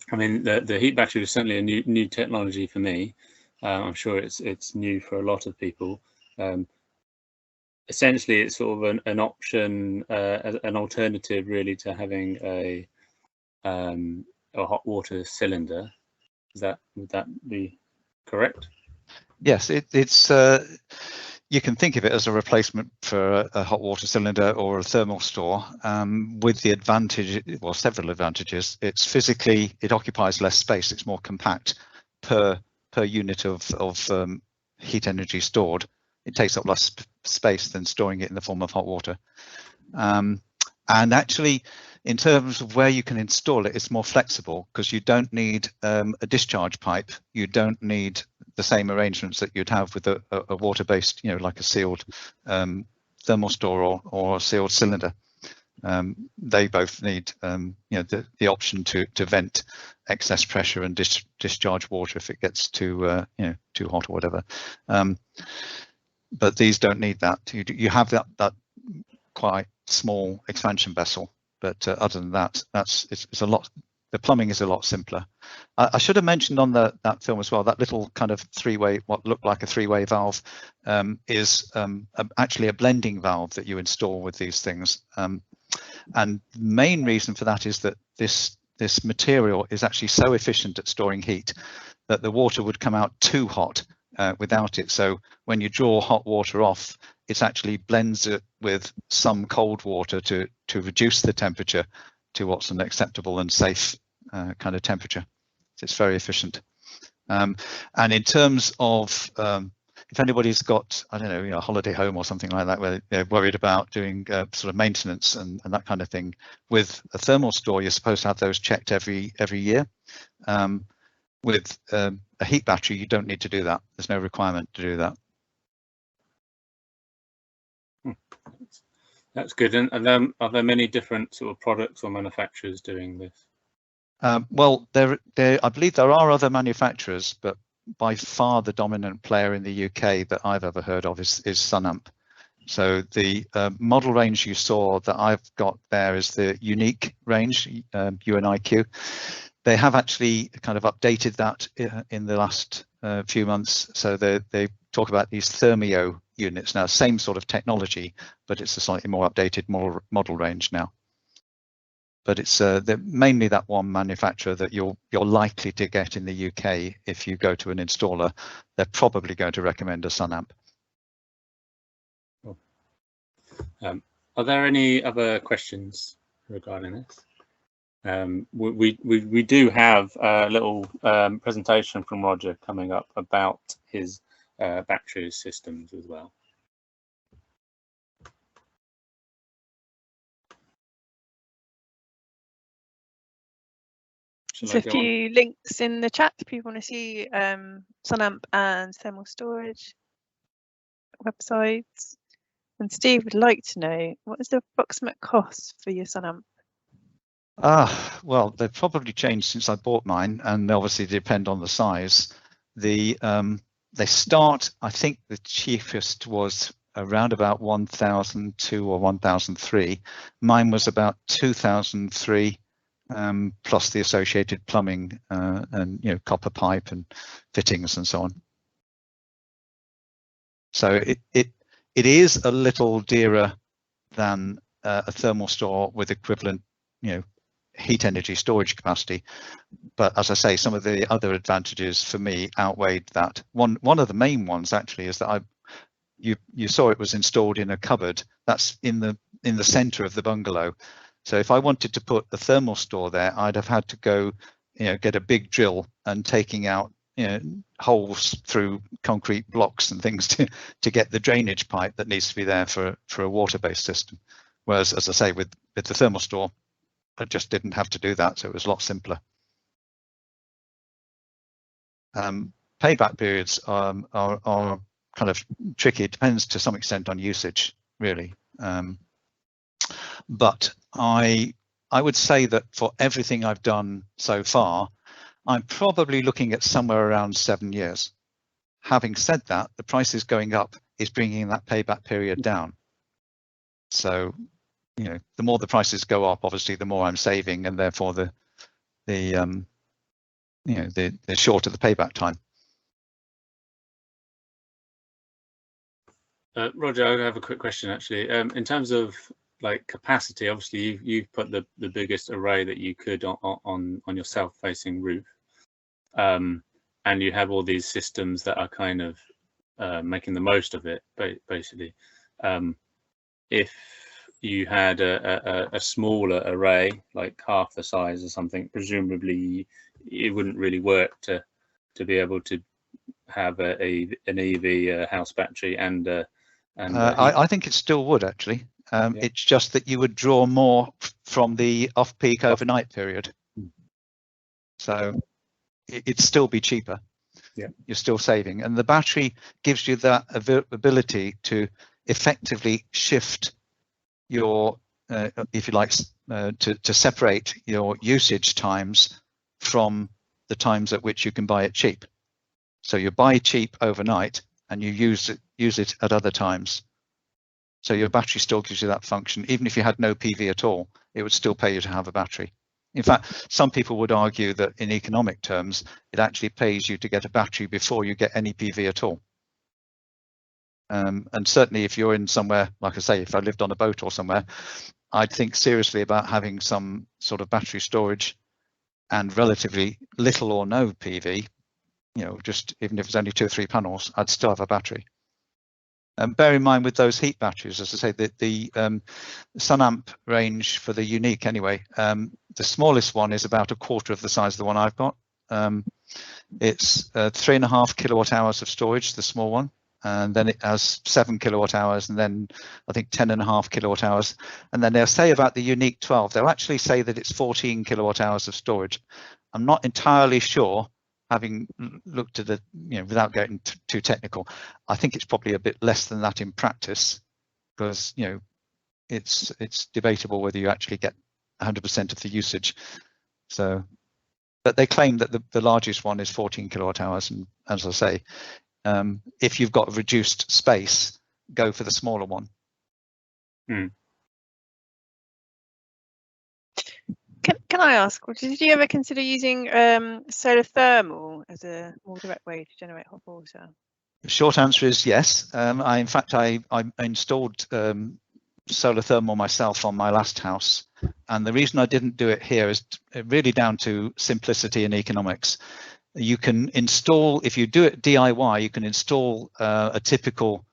I mean, the heat battery is certainly a new technology for me. I'm sure it's new for a lot of people. Essentially, it's sort of an option, an alternative, really, to having a hot water cylinder. Would that be correct? Yes, it's you can think of it as a replacement for a hot water cylinder or a thermal store, with the advantage, well, several advantages. It's physically, it occupies less space. It's more compact per unit of heat energy stored. It takes up less space than storing it in the form of hot water. And actually, in terms of where you can install it, it's more flexible because you don't need a discharge pipe. You don't need the same arrangements that you'd have with a water-based, like a sealed thermal store or a sealed cylinder. They both need, the option to vent excess pressure and discharge water if it gets too hot or whatever. But these don't need that. You have that quite small expansion vessel, but other than that, it's a lot. The plumbing is a lot simpler. I should have mentioned on that film as well, that little kind of three-way, what looked like a three-way valve, is actually a blending valve that you install with these things. And the main reason for that is that this material is actually so efficient at storing heat that the water would come out too hot without it. So when you draw hot water off, it actually blends it with some cold water to reduce the temperature to what's an acceptable and safe kind of temperature. So it's very efficient. And in terms of if anybody's got, I don't know, a holiday home or something like that, where they're worried about doing sort of maintenance and that kind of thing, with a thermal store, you're supposed to have those checked every year. With a heat battery, you don't need to do that. There's no requirement to do that. That's good. And are there many different sort of products or manufacturers doing this? Well, I believe there are other manufacturers, but by far the dominant player in the UK that I've ever heard of is Sunamp. So the model range you saw that I've got there is the unique range, UNIQ. They have actually kind of updated that in the last few months. So they talk about these Thermio units now, same sort of technology, but it's a slightly more updated model range now. But it's mainly that one manufacturer that you're likely to get in the UK. If you go to an installer, they're probably going to recommend a Sunamp. Are there any other questions regarding this? We do have a little presentation from Roger coming up about his battery systems as well. There's a few links in the chat if people want to see Sunamp and thermal storage websites. And Steve would like to know, what is the approximate cost for your Sunamp? Well, they've probably changed since I bought mine, and obviously depend on the size. They start, I think the cheapest was around about 1,002 or 1,003. Mine was about 2,003, plus the associated plumbing and copper pipe and fittings and so on. So it is a little dearer than a thermal store with equivalent heat energy storage capacity, but as I say, some of the other advantages for me outweighed that. One of the main ones actually is that you saw it was installed in a cupboard that's in the center of the bungalow. So if I wanted to put the thermal store there, I'd have had to go get a big drill and taking out holes through concrete blocks and things to get the drainage pipe that needs to be there for a water-based system. Whereas, as I say, with the thermal store, I just didn't have to do that, so it was a lot simpler. Payback periods are kind of tricky. It depends to some extent on usage, really. But I would say that for everything I've done so far, I'm probably looking at somewhere around 7 years. Having said that, the prices going up is bringing that payback period down. So, the more the prices go up, obviously, the more I'm saving, and therefore the shorter the payback time. Roger, I have a quick question actually. In terms of capacity, obviously you've put the biggest array that you could on your south-facing roof, and you have all these systems that are kind of making the most of it, basically. If you had a smaller array, like half the size or something, presumably it wouldn't really work to be able to have an EV house battery and I think it still would actually. It's just that you would draw more from the off-peak overnight period. So it'd still be cheaper. Yeah, you're still saving, and the battery gives you that ability to effectively shift your, if you like, to separate your usage times from the times at which you can buy it cheap. So you buy cheap overnight and you use it at other times. So your battery still gives you that function. Even if you had no PV at all, it would still pay you to have a battery. In fact, some people would argue that in economic terms, it actually pays you to get a battery before you get any PV at all. And certainly if you're in somewhere, like I say, if I lived on a boat or somewhere, I'd think seriously about having some sort of battery storage and relatively little or no PV, just even if it's only 2 or 3 panels, I'd still have a battery. Bear in mind with those heat batteries, as I say, the SunAmp range for the Unique anyway, the smallest one is about 1/4 of the size of the one I've got. It's 3.5 kilowatt hours of storage, the small one, and then it has 7 kilowatt hours, and then I think 10.5 kilowatt hours. And then they'll say about the Unique 12, they'll actually say that it's 14 kilowatt hours of storage. I'm not entirely sure, having looked at it, without getting too technical. I think it's probably a bit less than that in practice, because it's debatable whether you actually get 100% of the usage. So, but they claim that the largest one is 14 kilowatt hours, and as I say, if you've got reduced space, go for the smaller one. Can I ask, did you ever consider using solar thermal as a more direct way to generate hot water? The short answer is yes. In fact, I installed solar thermal myself on my last house, and the reason I didn't do it here is really down to simplicity and economics. You can install, if you do it DIY, you can install a typical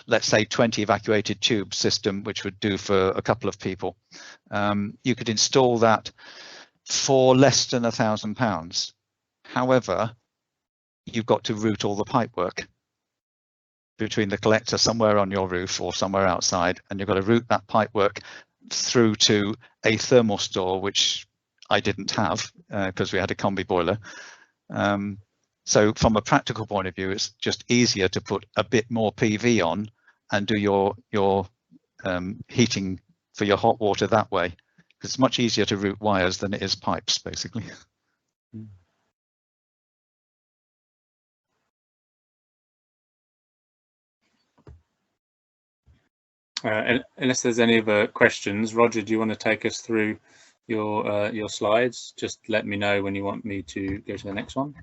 let's say 20 evacuated tube system, which would do for a couple of people. You could install that for less than £1,000. However, you've got to route all the pipework between the collector somewhere on your roof or somewhere outside, and you've got to route that pipework through to a thermal store, which I didn't have because we had a combi boiler. So from a practical point of view, it's just easier to put a bit more PV on and do your heating for your hot water that way, because it's much easier to route wires than it is pipes, basically. Unless there's any other questions, Roger, do you want to take us through your slides? Just let me know when you want me to go to the next one.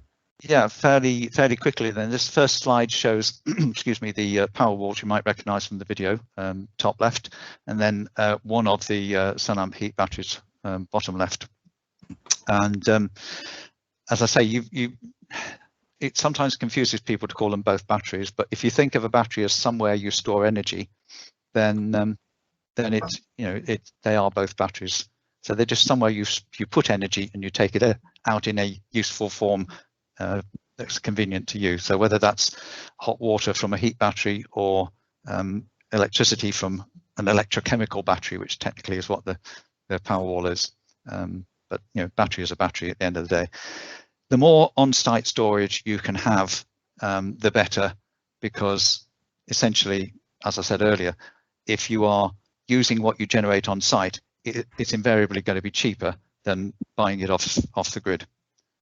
Yeah, fairly quickly then. This first slide shows, excuse me, the power walls you might recognise from the video, top left, and then one of the Sunamp heat batteries, bottom left. And as I say, it sometimes confuses people to call them both batteries, but if you think of a battery as somewhere you store energy, then they are both batteries. So they're just somewhere you put energy and you take it out in a useful form that's convenient to you. So whether that's hot water from a heat battery or electricity from an electrochemical battery, which technically is what the power wall is. But battery is a battery at the end of the day. The more on-site storage you can have, the better, because essentially, as I said earlier, if you are using what you generate on site, it's invariably going to be cheaper than buying it off the grid.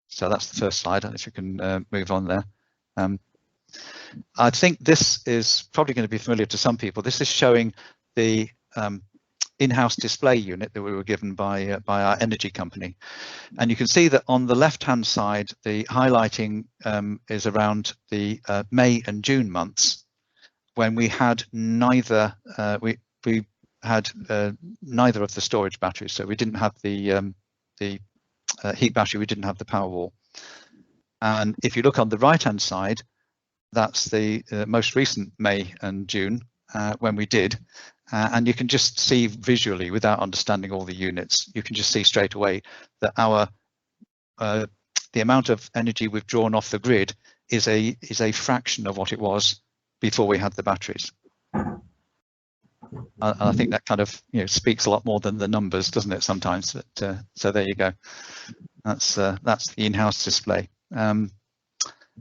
So that's the first slide, if you can move on there. I think this is probably going to be familiar to some people. This is showing the in-house display unit that we were given by our energy company. And you can see that on the left-hand side, the highlighting is around the May and June months, when we had neither we had neither of the storage batteries. So we didn't have the heat battery, we didn't have the power wall. And if you look on the right-hand side, that's the most recent May and June when we did. And you can just see visually, without understanding all the units, you can just see straight away that our the amount of energy we've drawn off the grid is a fraction of what it was before we had the batteries. I think that kind of speaks a lot more than the numbers, doesn't it? Sometimes. But, so there you go. That's the in-house display, and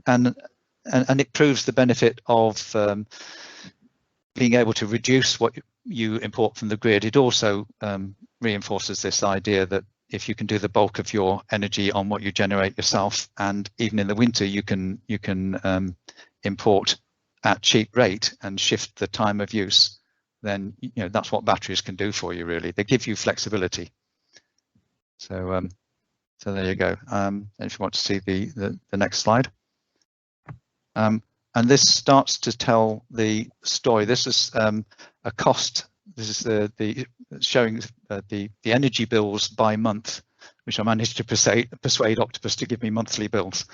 it proves the benefit of being able to reduce what you import from the grid. It also reinforces this idea that if you can do the bulk of your energy on what you generate yourself, and even in the winter you can import at cheap rate and shift the time of use, then that's what batteries can do for you. Really, they give you flexibility. So so there you go. If you want to see the next slide. And this starts to tell the story. This is a cost. This is the showing the energy bills by month, which I managed to persuade Octopus to give me monthly bills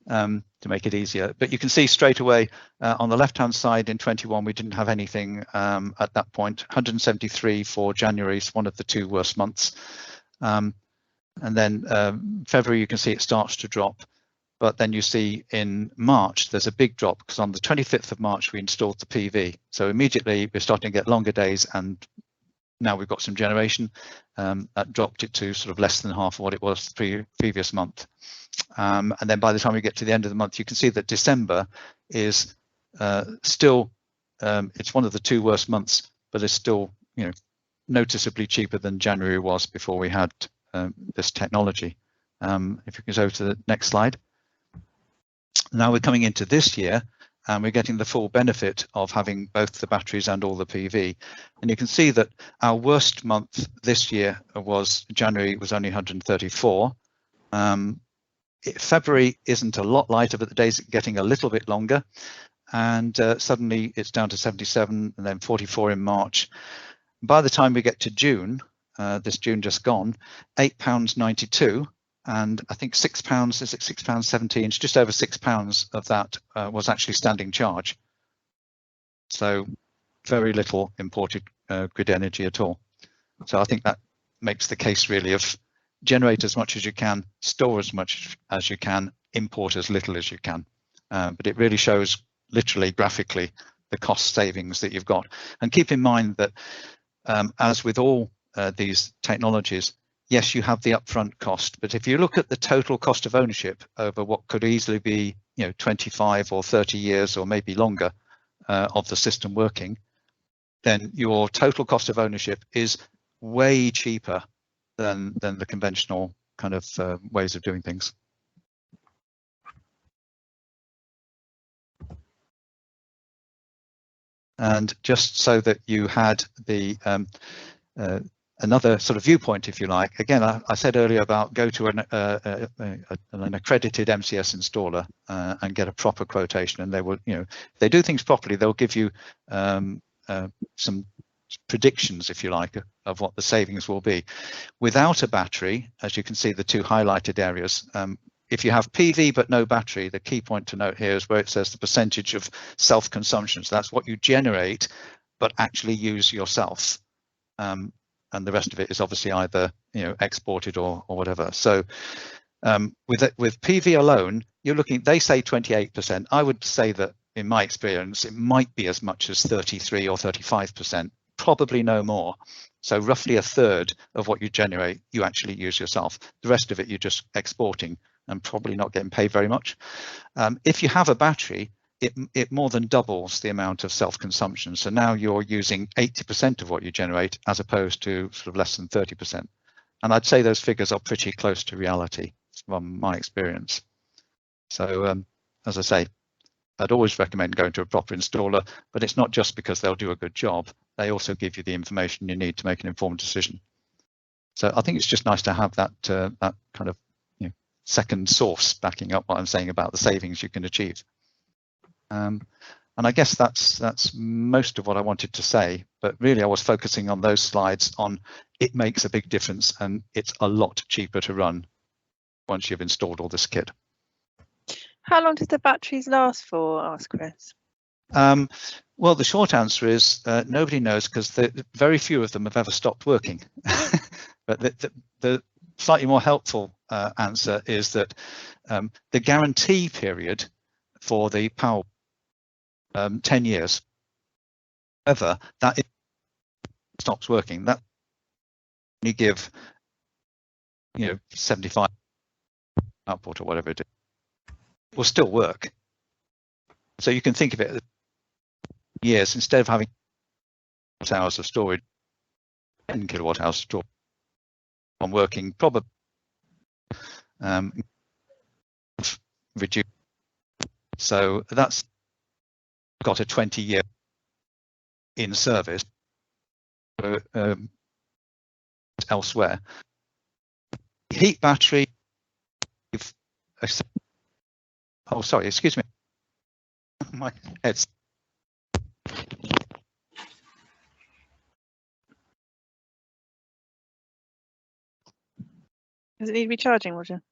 to make it easier. But you can see straight away on the left-hand side in 21 we didn't have anything at that point. 173 for January is one of the two worst months, and then February you can see it starts to drop. But then you see in March, there's a big drop because on the 25th of March, we installed the PV. So immediately we're starting to get longer days, and now we've got some generation. That dropped it to sort of less than half of what it was the previous month. And then by the time we get to the end of the month, you can see that December is still, it's one of the two worst months, but it's still, noticeably cheaper than January was before we had this technology. If you can go to the next slide. Now we're coming into this year and we're getting the full benefit of having both the batteries and all the PV. And you can see that our worst month this year was January, was only 134. February isn't a lot lighter, but the days are getting a little bit longer. And suddenly it's down to 77 and then 44 in March. By the time we get to June, this June just gone, £8.92. And I think £6, is it £6.17? It's just over £6 of that was actually standing charge. So very little imported grid energy at all. So I think that makes the case really of generate as much as you can, store as much as you can, import as little as you can. But it really shows literally graphically the cost savings that you've got. And keep in mind that as with all these technologies, yes, you have the upfront cost, but if you look at the total cost of ownership over what could easily be 25 or 30 years or maybe longer of the system working, then your total cost of ownership is way cheaper than the conventional kind of ways of doing things. And just so that you had the another sort of viewpoint, if you like. Again, I said earlier about go to an accredited MCS installer and get a proper quotation, and they will, you know, if they do things properly, they'll give you some predictions, if you like, of what the savings will be. Without a battery, as you can see, the two highlighted areas, if you have PV but no battery, the key point to note here is where it says the percentage of self-consumption. So that's what you generate but actually use yourself. And the rest of it is obviously either, you know, exported or whatever. So with PV alone, you're looking, they say 28%. I would say that in my experience, it might be as much as 33 or 35%, probably no more. So roughly a third of what you generate, you actually use yourself. The rest of it, you're just exporting and probably not getting paid very much. If you have a battery, it more than doubles the amount of self-consumption. So now you're using 80% of what you generate as opposed to sort of less than 30%. And I'd say those figures are pretty close to reality from my experience. So as I say, I'd always recommend going to a proper installer, but it's not just because they'll do a good job. They also give you the information you need to make an informed decision. So I think it's just nice to have that that kind of, you know, second source backing up what I'm saying about the savings you can achieve. And I guess that's most of what I wanted to say, but really I was focusing on those slides on it makes a big difference and it's a lot cheaper to run once you've installed all this kit. How long did the batteries last for? Asked Chris. Well, the short answer is nobody knows, because very few of them have ever stopped working. But the slightly more helpful answer is that the guarantee period for the power 10 years. However, that stops working. That you give, you know, 75 output or whatever it is, will still work. So you can think of it as years instead of having hours of storage, 10 kilowatt hours of storage on working, probably reduce. So that's got a 20-year in service elsewhere. Heat battery. Oh, sorry, excuse me. My head's. Does it need recharging, Roger?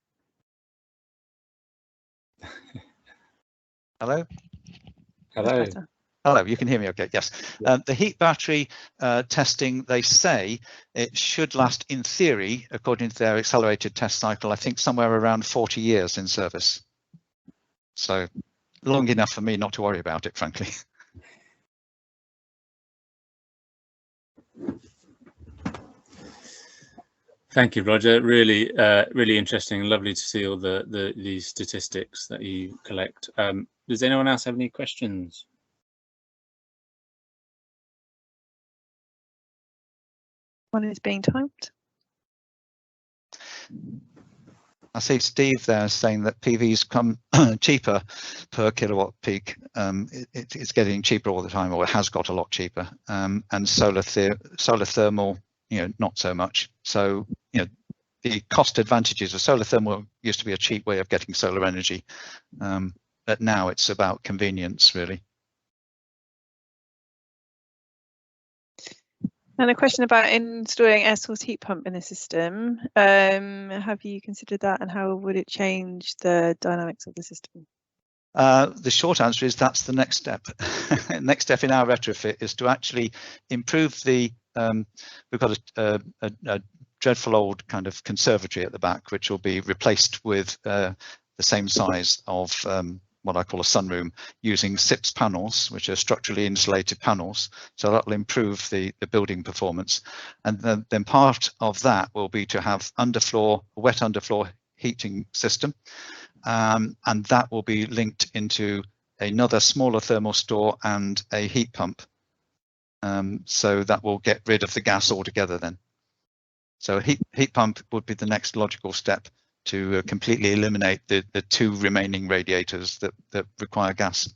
Hello? Hello. Hello, you can hear me okay, yes. The heat battery testing, they say it should last, in theory, according to their accelerated test cycle, I think somewhere around 40 years in service. So long enough for me not to worry about it, frankly. Thank you, Roger. Really, really interesting and lovely to see all these statistics that you collect. Does anyone else have any questions? One is being typed. I see Steve there saying that PVs come cheaper per kilowatt peak. It's getting cheaper all the time, or it has got a lot cheaper. And solar thermal, you know, not so much. So, you know, the cost advantages of solar thermal used to be a cheap way of getting solar energy, but now it's about convenience, really. And a question about installing air source heat pump in the system. Have you considered that, and how would it change the dynamics of the system? The short answer is that's the next step. Next step in our retrofit is to actually improve the, we've got a dreadful old kind of conservatory at the back, which will be replaced with the same size of what I call a sunroom, using SIPS panels, which are structurally insulated panels. So that will improve the building performance. And then part of that will be to have underfloor, wet underfloor heating system. And that will be linked into another smaller thermal store and a heat pump. So that will get rid of the gas altogether then. So heat pump would be the next logical step to completely eliminate the two remaining radiators that require gas.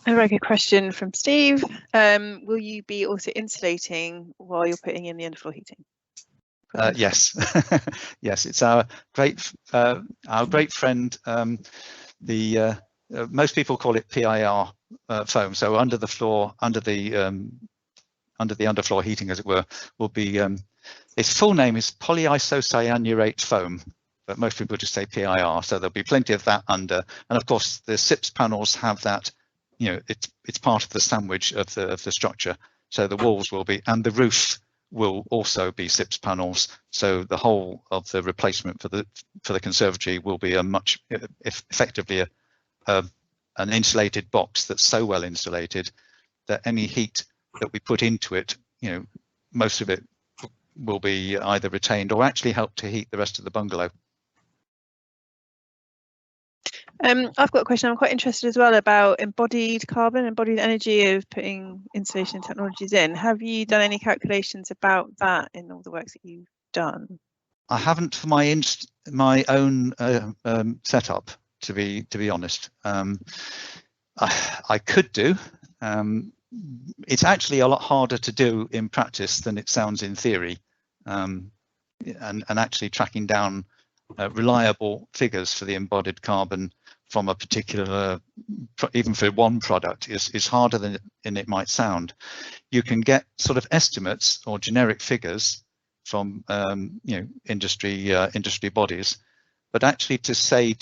A very good question from Steve. Will you be also insulating while you're putting in the underfloor heating? Yes, yes, it's our great friend. Most people call it PIR foam. So under the floor, under the underfloor heating, as it were, will be its full name is polyisocyanurate foam, but most people just say PIR. So there'll be plenty of that under, and of course the SIPS panels have that. You know, it's part of the sandwich of the structure. So the walls will be, and the roof will also be SIPS panels. So the whole of the replacement for the conservatory will be a much effectively an insulated box that's so well insulated that any heat that we put into it, you know, most of it will be either retained or actually help to heat the rest of the bungalow. I've got a question. I'm quite interested as well about embodied carbon, embodied energy of putting insulation technologies in. Have you done any calculations about that in all the works that you've done? I haven't for my own setup, to be honest. I could do. It's actually a lot harder to do in practice than it sounds in theory, and actually tracking down reliable figures for the embodied carbon from a particular, even for one product, is harder than it might sound. You can get sort of estimates or generic figures from you know, industry bodies, but actually to say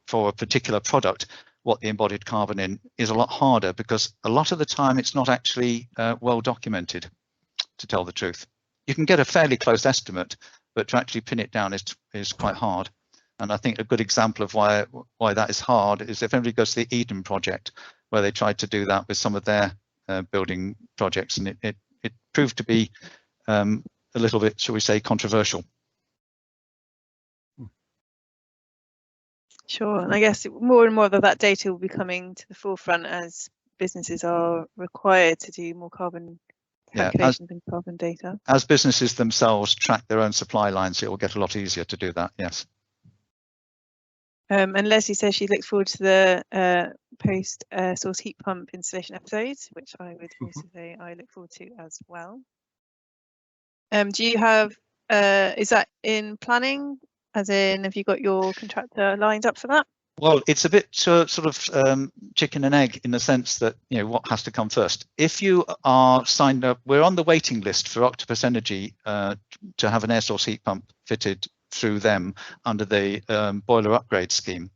for a particular product what the embodied carbon in is a lot harder, because a lot of the time it's not actually well documented, to tell the truth. You can get a fairly close estimate, but to actually pin it down is quite hard. And I think a good example of why that is hard is if everybody goes to the Eden project, where they tried to do that with some of their building projects, and it proved to be a little bit, shall we say, controversial. Sure, and I guess more and more of that data will be coming to the forefront as businesses are required to do more carbon calculations and carbon data. As businesses themselves track their own supply lines, it will get a lot easier to do that, yes. And Leslie says she looks forward to the post source heat pump installation episodes, which I would also say I look forward to as well. Do you have, is that in planning? As in, have you got your contractor lined up for that? Well, it's a bit sort of chicken and egg in the sense that, you know, what has to come first. If you are signed up, we're on the waiting list for Octopus Energy to have an air source heat pump fitted through them under the boiler upgrade scheme.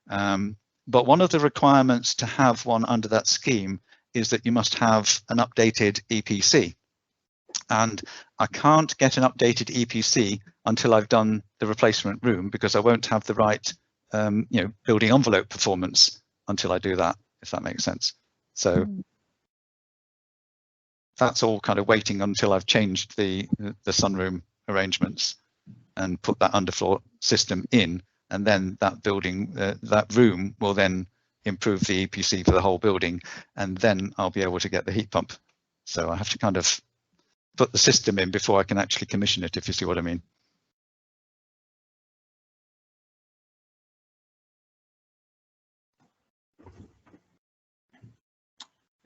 But one of the requirements to have one under that scheme is that you must have an updated EPC. And I can't get an updated EPC until I've done the replacement room, because I won't have the right you know, building envelope performance until I do that, if that makes sense. So that's all kind of waiting until I've changed the sunroom arrangements and put that underfloor system in, and then that building, that room will then improve the EPC for the whole building, and then I'll be able to get the heat pump. So I have to kind of put the system in before I can actually commission it, if you see what I mean.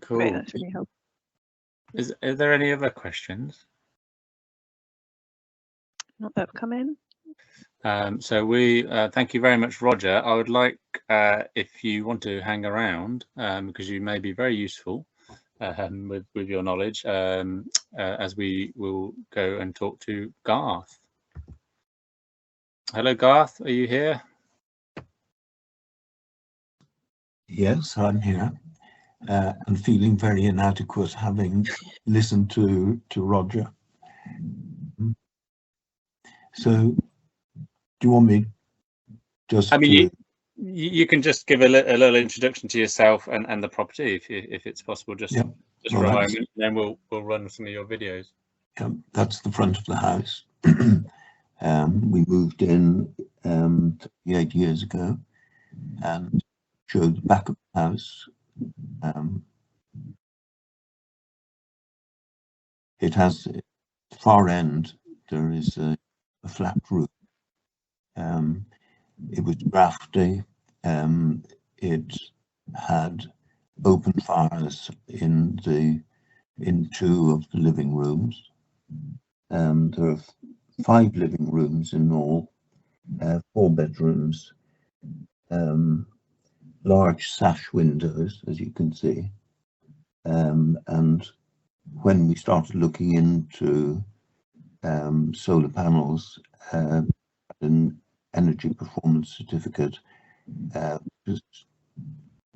Cool. Great, that's really helpful. Are there any other questions? Not that have come in. So we thank you very much, Roger. I would like, if you want to hang around, because you may be very useful with your knowledge, as we will go and talk to Garth. Hello, Garth, are you here? Yes, I'm here. And feeling very inadequate, having listened to Roger. So, do you want me just? I mean, you can just give a little introduction to yourself and the property, if it's possible, just for a moment, and then we'll run some of your videos. Yeah, that's the front of the house. We moved in 8 years ago, and showed the back of the house. It has the far end. There is a flat roof. It was drafty. It had open fires in 2 of the living rooms. There are 5 living rooms in all, 4 bedrooms, large sash windows, as you can see. And when we started looking into solar panels, an energy performance certificate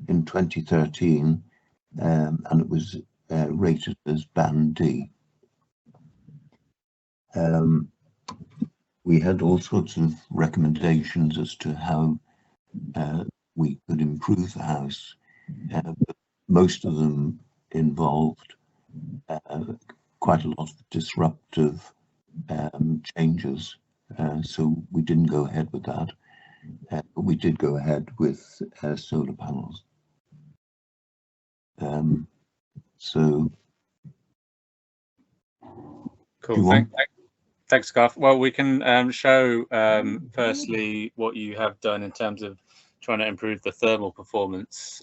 in 2013, and it was rated as band D. We had all sorts of recommendations as to how we could improve the house, but most of them involved quite a lot of disruptive changes, so we didn't go ahead with that, but we did go ahead with solar panels. So cool. Thanks, Garth. Well, we can show firstly what you have done in terms of trying to improve the thermal performance,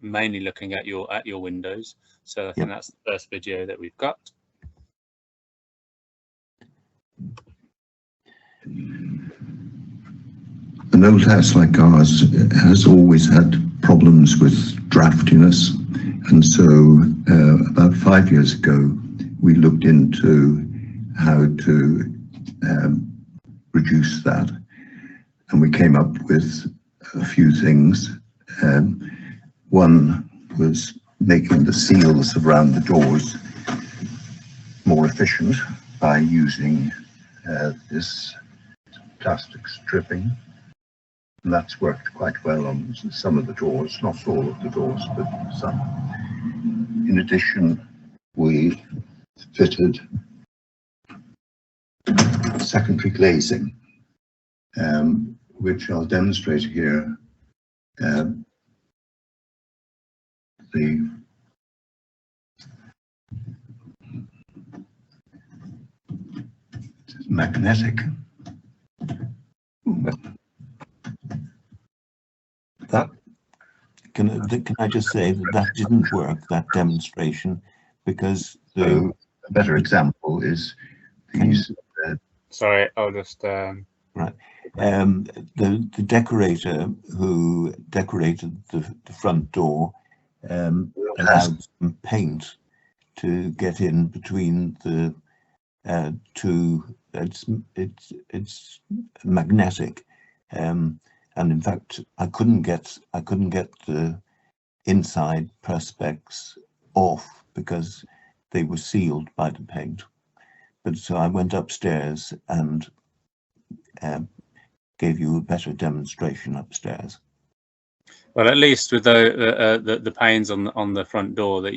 mainly looking at your windows. So I think that's the first video that we've got. An old house like ours has always had problems with draftiness, and so about 5 years ago we looked into how to reduce that, and we came up with a few things. One was making the seals around the doors more efficient by using this plastic stripping. And that's worked quite well on some of the doors, not all of the doors, but some. In addition, we fitted secondary glazing, which I'll demonstrate here. The magnetic. That can I just say that didn't work, that demonstration, because a better example is these. Sorry, I'll just right. The decorator who decorated the front door allowed some paint to get in between the two. It's magnetic, and in fact I couldn't get the inside perspex off because they were sealed by the paint. But so I went upstairs and gave you a better demonstration upstairs. Well, at least with the panes on the front door, that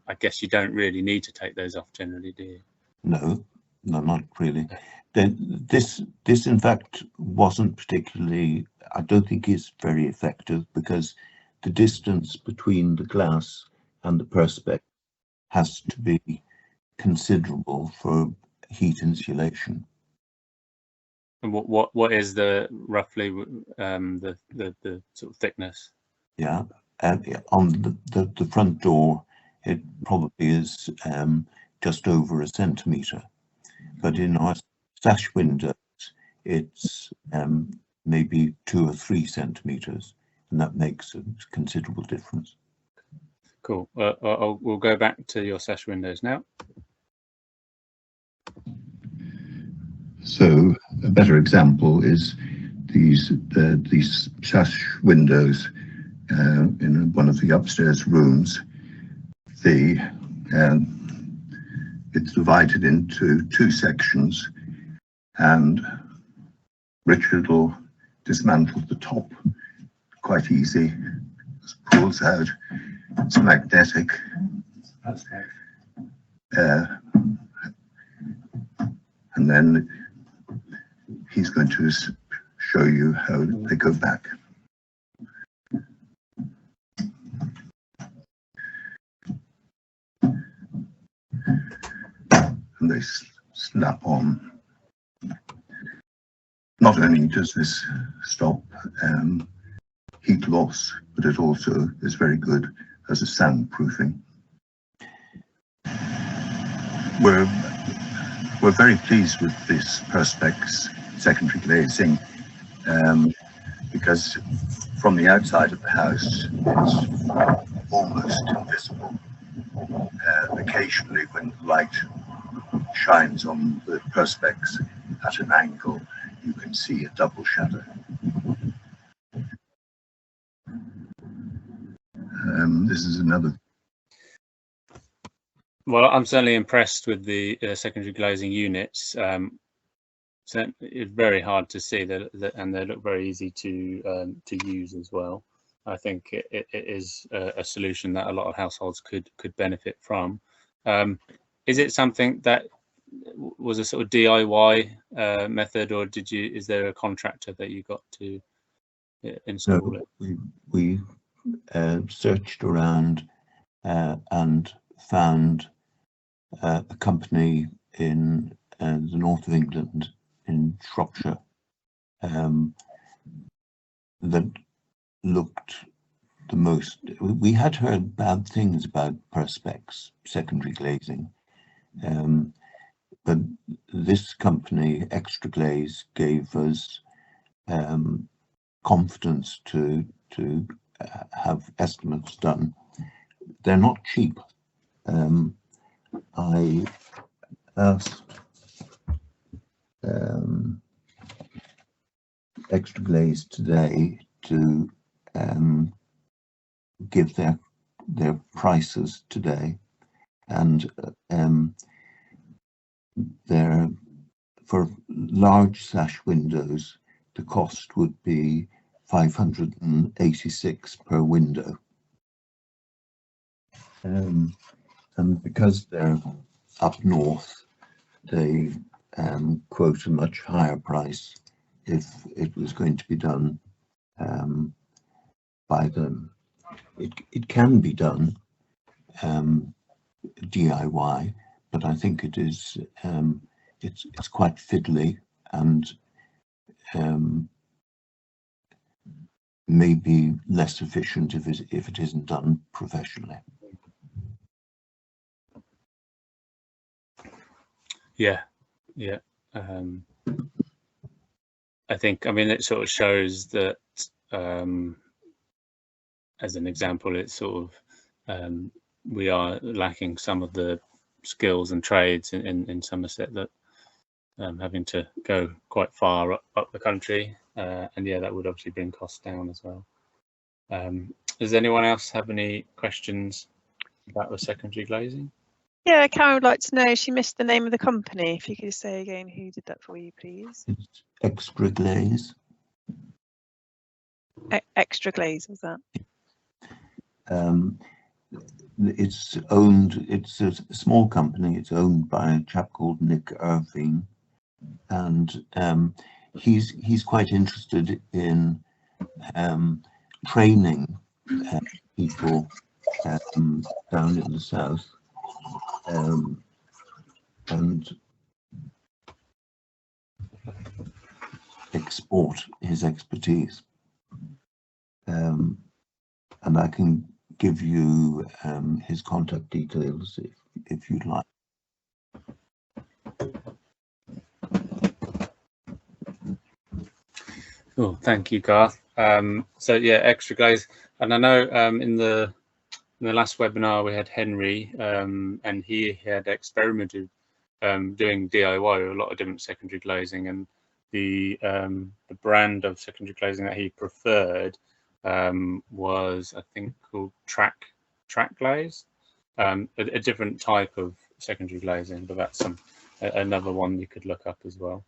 I guess you don't really need to take those off generally, do you? No, not really. This in fact wasn't particularly, I don't think is very effective, because the distance between the glass and the perspex has to be considerable for heat insulation. And what is the roughly the sort of thickness? Yeah, on the front door it probably is just over a centimetre, but in our sash windows it's maybe 2 or 3 centimetres, and that makes a considerable difference. Cool. We'll go back to your sash windows now. So a better example is these sash windows in one of the upstairs rooms. It's divided into 2 sections, and Richard will dismantle the top quite easy. Just pulls out. It's magnetic. And then he's going to show you how they go back. And they snap on. Not only does this stop heat loss, but it also is very good as a soundproofing. We're very pleased with this Perspex secondary glazing because from the outside of the house it's almost invisible. Occasionally when light shines on the Perspex at an angle, you can see a double shadow. This is another. Well, I'm certainly impressed with the secondary glazing units. So it's very hard to see that, and they look very easy to use as well. I think it is a solution that a lot of households could benefit from. Is it something that was a sort of DIY method, or is there a contractor that you got to install it? We searched around and found a company in the north of England, in Shropshire, that looked the most. We had heard bad things about Perspex secondary glazing, but this company, Extra Glaze, gave us confidence to have estimates done. They're not cheap. I asked Extra Glaze today to give their prices today, and they're, for large sash windows, the cost would be 586 per window, and because they're up north, they quote a much higher price if it was going to be done by them. It can be done DIY, but I think it is it's quite fiddly and maybe less efficient if it isn't done professionally. Yeah. I think, I mean, it sort of shows that, as an example, it's sort of we are lacking some of the skills and trades in Somerset, that having to go quite far up the country, and yeah, that would obviously bring costs down as well. Does anyone else have any questions about the secondary glazing? Yeah, Karen would like to know, she missed the name of the company. If you could say again who did that for you, please. It's Extra Glaze. Extra Glaze, was that? It's owned, it's a small company, it's owned by a chap called Nick Irving, and he's quite interested in training people down in the south, and export his expertise, and I can give you his contact details if you'd like. Cool, thank you, Garth. So yeah, Extra Glaze, and I know in the last webinar we had Henry, and he had experimented doing DIY with a lot of different secondary glazing, and the brand of secondary glazing that he preferred was, I think, called Track Glaze, a different type of secondary glazing, but that's another one you could look up as well.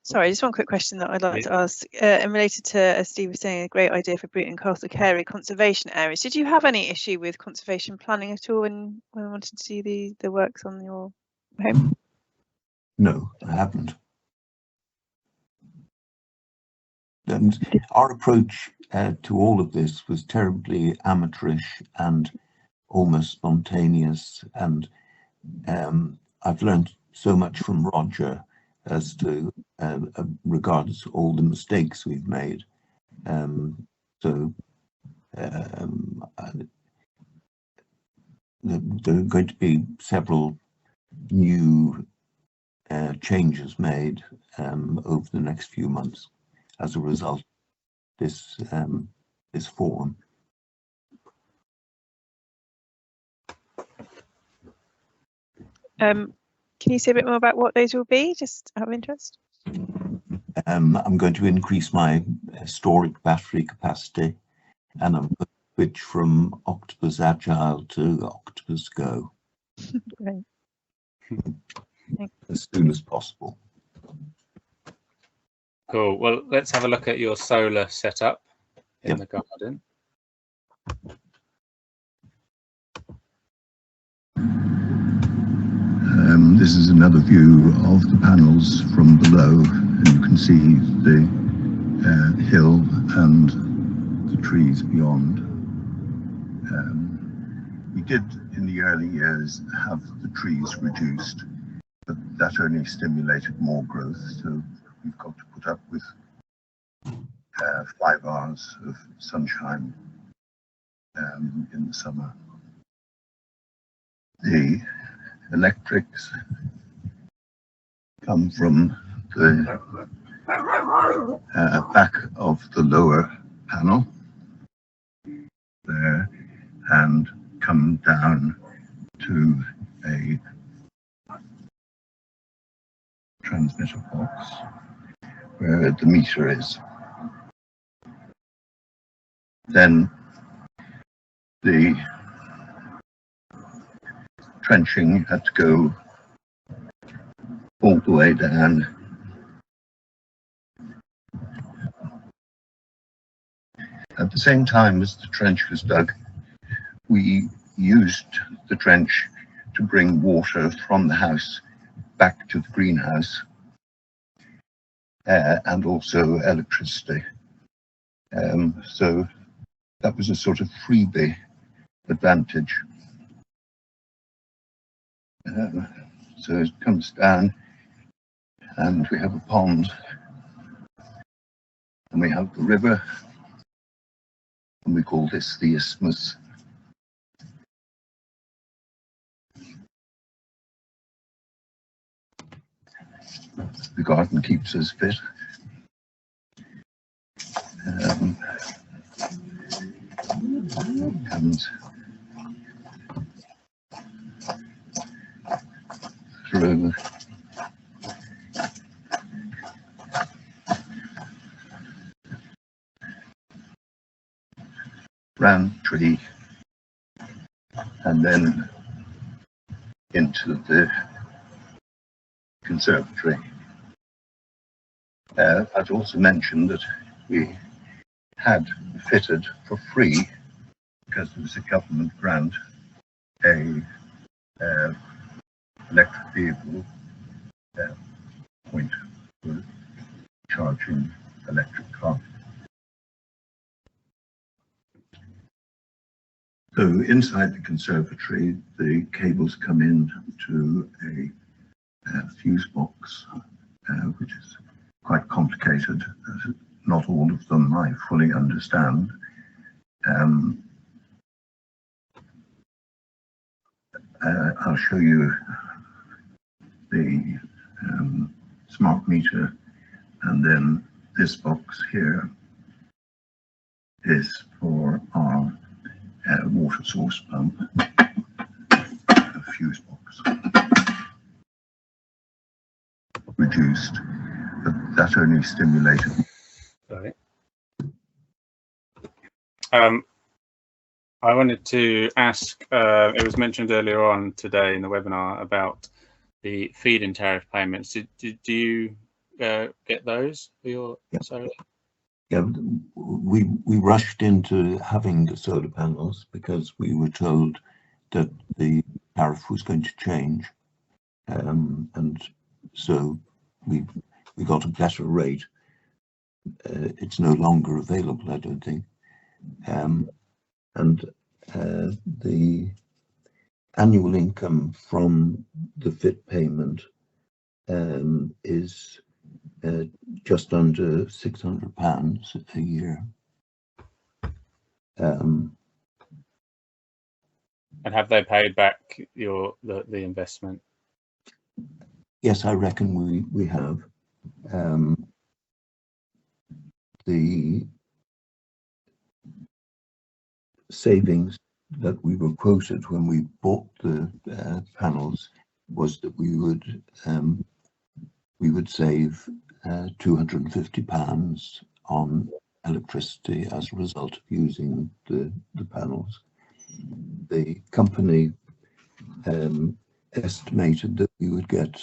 Sorry, just one quick question that I'd like to ask, and related to, as Steve was saying, a great idea for Bruton Castle Carey conservation areas. Did you have any issue with conservation planning at all when I wanted to see the works on your home? No, I haven't. And our approach to all of this was terribly amateurish and almost spontaneous, and I've learned so much from Roger as to regards all the mistakes we've made. So there are going to be several new changes made over the next few months as a result of this forum. Can you say a bit more about what those will be, just out of interest? I'm going to increase my storage battery capacity, and I'm going to switch from Octopus Agile to Octopus Go. Great. As soon as possible. Cool. Well, let's have a look at your solar setup in the garden. This is another view of the panels from below, and you can see the hill and the trees beyond. We did in the early years have the trees reduced, but that only stimulated more growth, so we've got to put up with 5 hours of sunshine in the summer. The electrics come from the back of the lower panel there and come down to a transmitter box where the meter is. Then the trenching had to go all the way down. At the same time as the trench was dug, we used the trench to bring water from the house back to the greenhouse, and also electricity. So that was a sort of freebie advantage. So it comes down and we have a pond and we have the river, and we call this the isthmus. The garden keeps us fit. And through round tree and then into the conservatory. I'd also mentioned that we had fitted for free, because there was a government grant, a electric vehicle point for charging electric car. So inside the conservatory, the cables come in to a fuse box, which is quite complicated. Not all of them I fully understand. I'll show you the smart meter, and then this box here is for our water source pump, a fuse box. Reduced, but that only stimulated. Sorry. I wanted to ask, it was mentioned earlier on today in the webinar about the feed-in tariff payments. Did you get those for your solar? Yeah, we rushed into having the solar panels because we were told that the tariff was going to change, and so we got a better rate. It's no longer available, I don't think, and the annual income from the FIT payment is just under £600 a year. And have they paid back the investment? Yes, I reckon we have. The savings that we were quoted when we bought the panels was that we would save £250 on electricity as a result of using the panels. The company estimated that we would get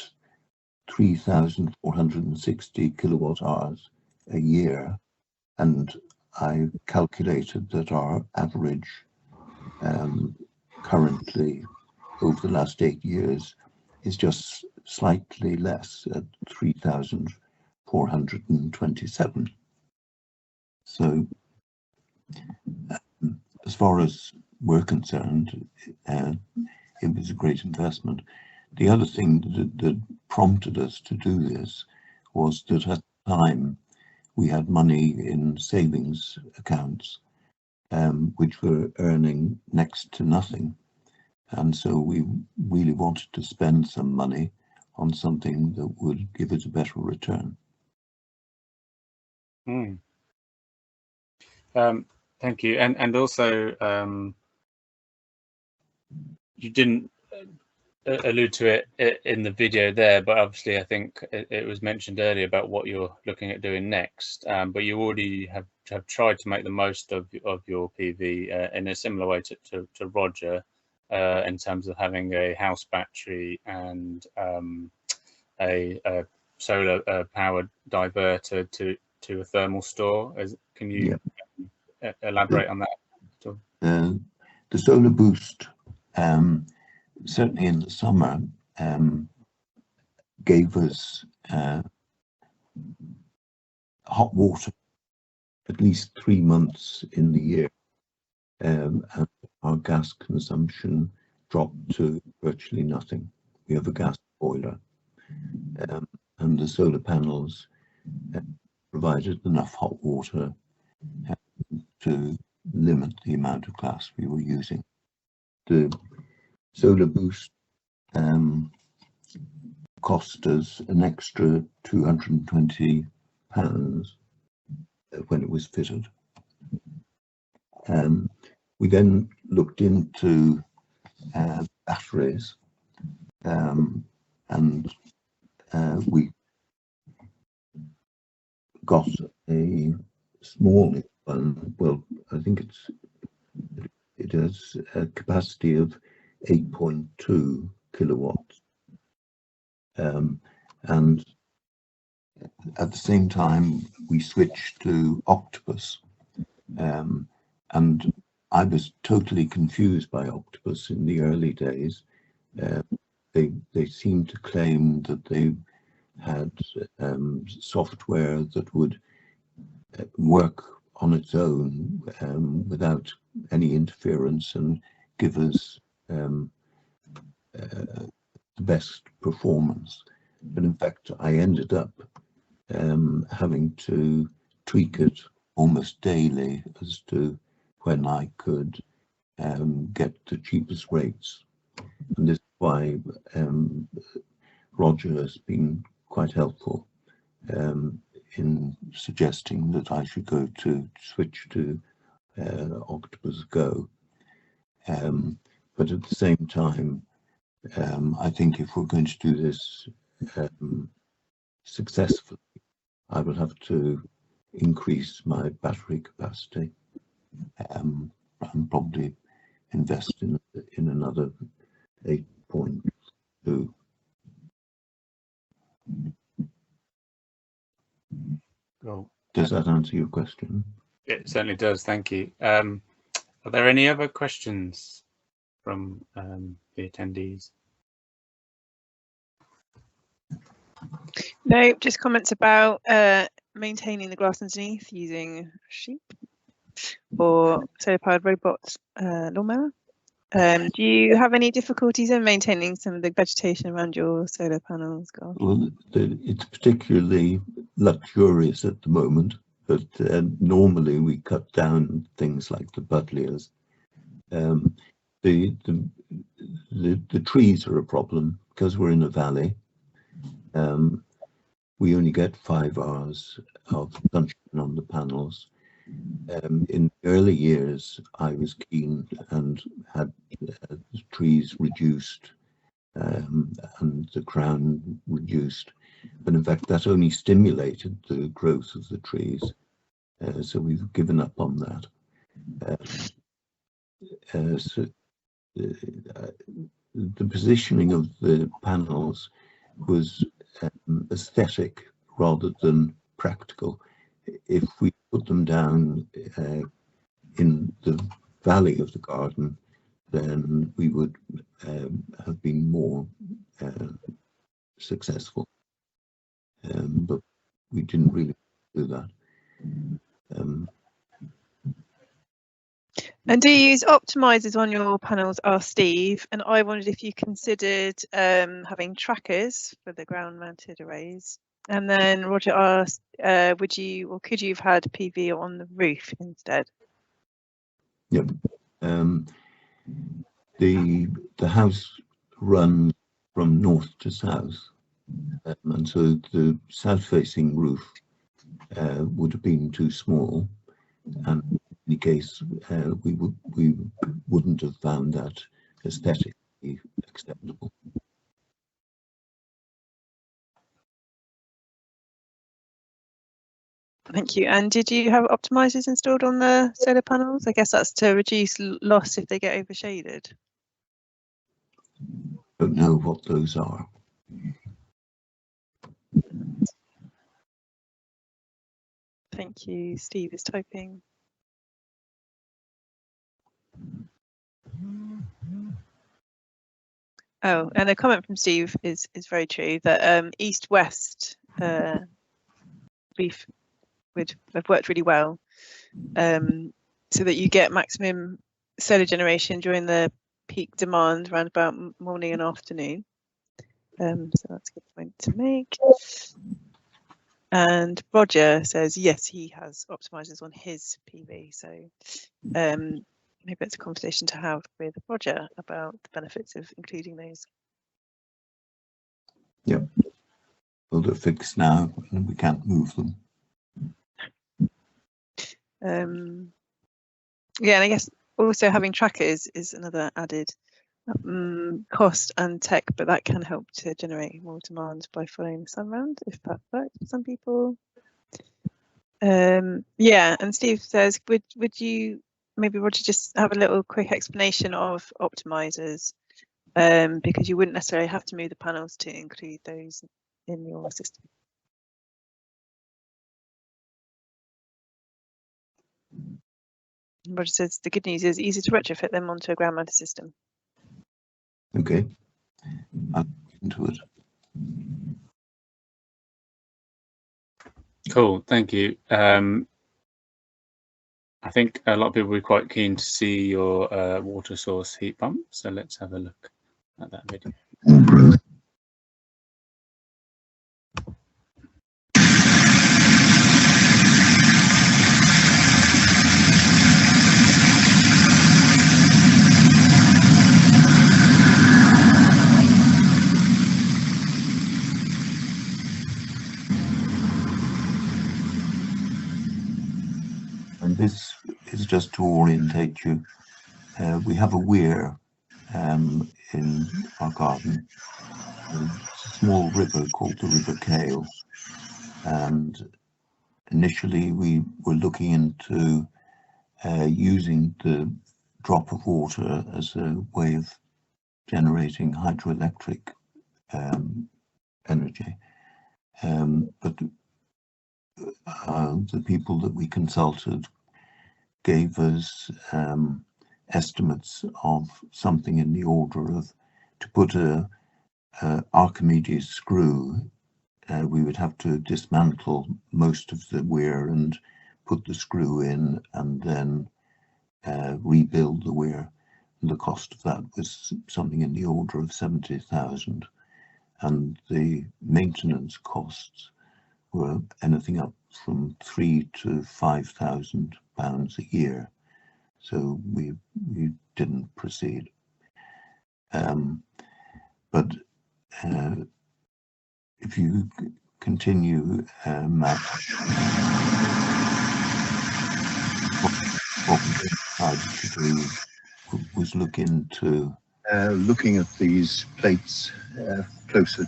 3,460 kilowatt hours a year, and I calculated that our average currently over the last 8 years is just slightly less at 3,427. So as far as we're concerned, it was a great investment. The other thing that prompted us to do this was that at the time we had money in savings accounts which were earning next to nothing, and so we really wanted to spend some money on something that would give us a better return. Thank you. And also you didn't allude to it in the video there, but obviously I think it was mentioned earlier about what you're looking at doing next, but you already have tried to make the most of your PV in a similar way to Roger, in terms of having a house battery and a solar powered diverter to a thermal store. Can you elaborate on that? The solar boost, certainly in the summer, gave us hot water at least 3 months in the year, and our gas consumption dropped to virtually nothing. We have a gas boiler, and the solar panels provided enough hot water to limit the amount of gas we were using. The solar boost cost us an extra £220 when it was fitted. We then looked into batteries, and we got a small one. Well, I think it has a capacity of 8.2 kilowatts, and at the same time we switched to Octopus, and I was totally confused by Octopus in the early days. They seemed to claim that they had software that would work on its own without any interference and give us the best performance. But in fact, I ended up having to tweak it almost daily as to when I could get the cheapest rates. And this is why Roger has been quite helpful in suggesting that I should switch to Octopus Go. But at the same time, I think if we're going to do this successfully, I will have to increase my battery capacity and probably invest in another 8.2. Cool. Does that answer your question? It certainly does, thank you. Are there any other questions from the attendees? No, just comments about maintaining the grass underneath using sheep or solar powered robot lawnmower. Do you have any difficulties in maintaining some of the vegetation around your solar panels, Garth? Well, it's particularly luxurious at the moment, but normally we cut down things like the buddleias. The trees are a problem because we're in a valley. We only get 5 hours of sunshine on the panels. In the early years, I was keen and had trees reduced and the crown reduced. But in fact, that only stimulated the growth of the trees. So we've given up on that. The positioning of the panels was aesthetic rather than practical. If we put them down in the valley of the garden, then we would have been more successful. But we didn't really do that. And do you use optimizers on your panels? Asked Steve, and I wondered if you considered having trackers for the ground mounted arrays. And then Roger asked, would you or could you have had PV on the roof instead? Yep. The house runs from north to south, and so the south-facing roof would have been too small, and in any case we wouldn't have found that aesthetically acceptable. Thank you. And did you have optimizers installed on the solar panels? I guess that's to reduce loss if they get overshaded. Don't know what those are. Thank you. Steve is typing. Oh, and a comment from Steve is very true that east-west beef would have worked really well, so that you get maximum solar generation during the peak demand around about morning and afternoon. So that's a good point to make. And Roger says yes, he has optimizers on his PV, so maybe it's a conversation to have with Roger about the benefits of including those. Yep. Well, they're fixed now and we can't move them. Yeah, and I guess also having trackers is another added cost and tech, but that can help to generate more demand by following the sun round if that works for some people. Yeah, and Steve says, would you maybe, Roger, just have a little quick explanation of optimizers, because you wouldn't necessarily have to move the panels to include those in your system. Roger says the good news is easy to retrofit them onto a ground mounted system. Okay, I'll look into it. Cool, thank you. I think a lot of people will be quite keen to see your water source heat pump, so let's have a look at that video. And this is just to orientate you. We have a weir in our garden. It's a small river called the River Cale, and initially we were looking into using the drop of water as a way of generating hydroelectric energy, but the people that we consulted gave us estimates of something in the order of, to put a Archimedes screw, we would have to dismantle most of the weir and put the screw in and then rebuild the weir. the cost of that was something in the order of 70,000, and the maintenance costs were anything up from £3,000 to £5,000 a year. So we didn't proceed. But if you continue, Matt, what we decided to do was look into looking at these plates closer.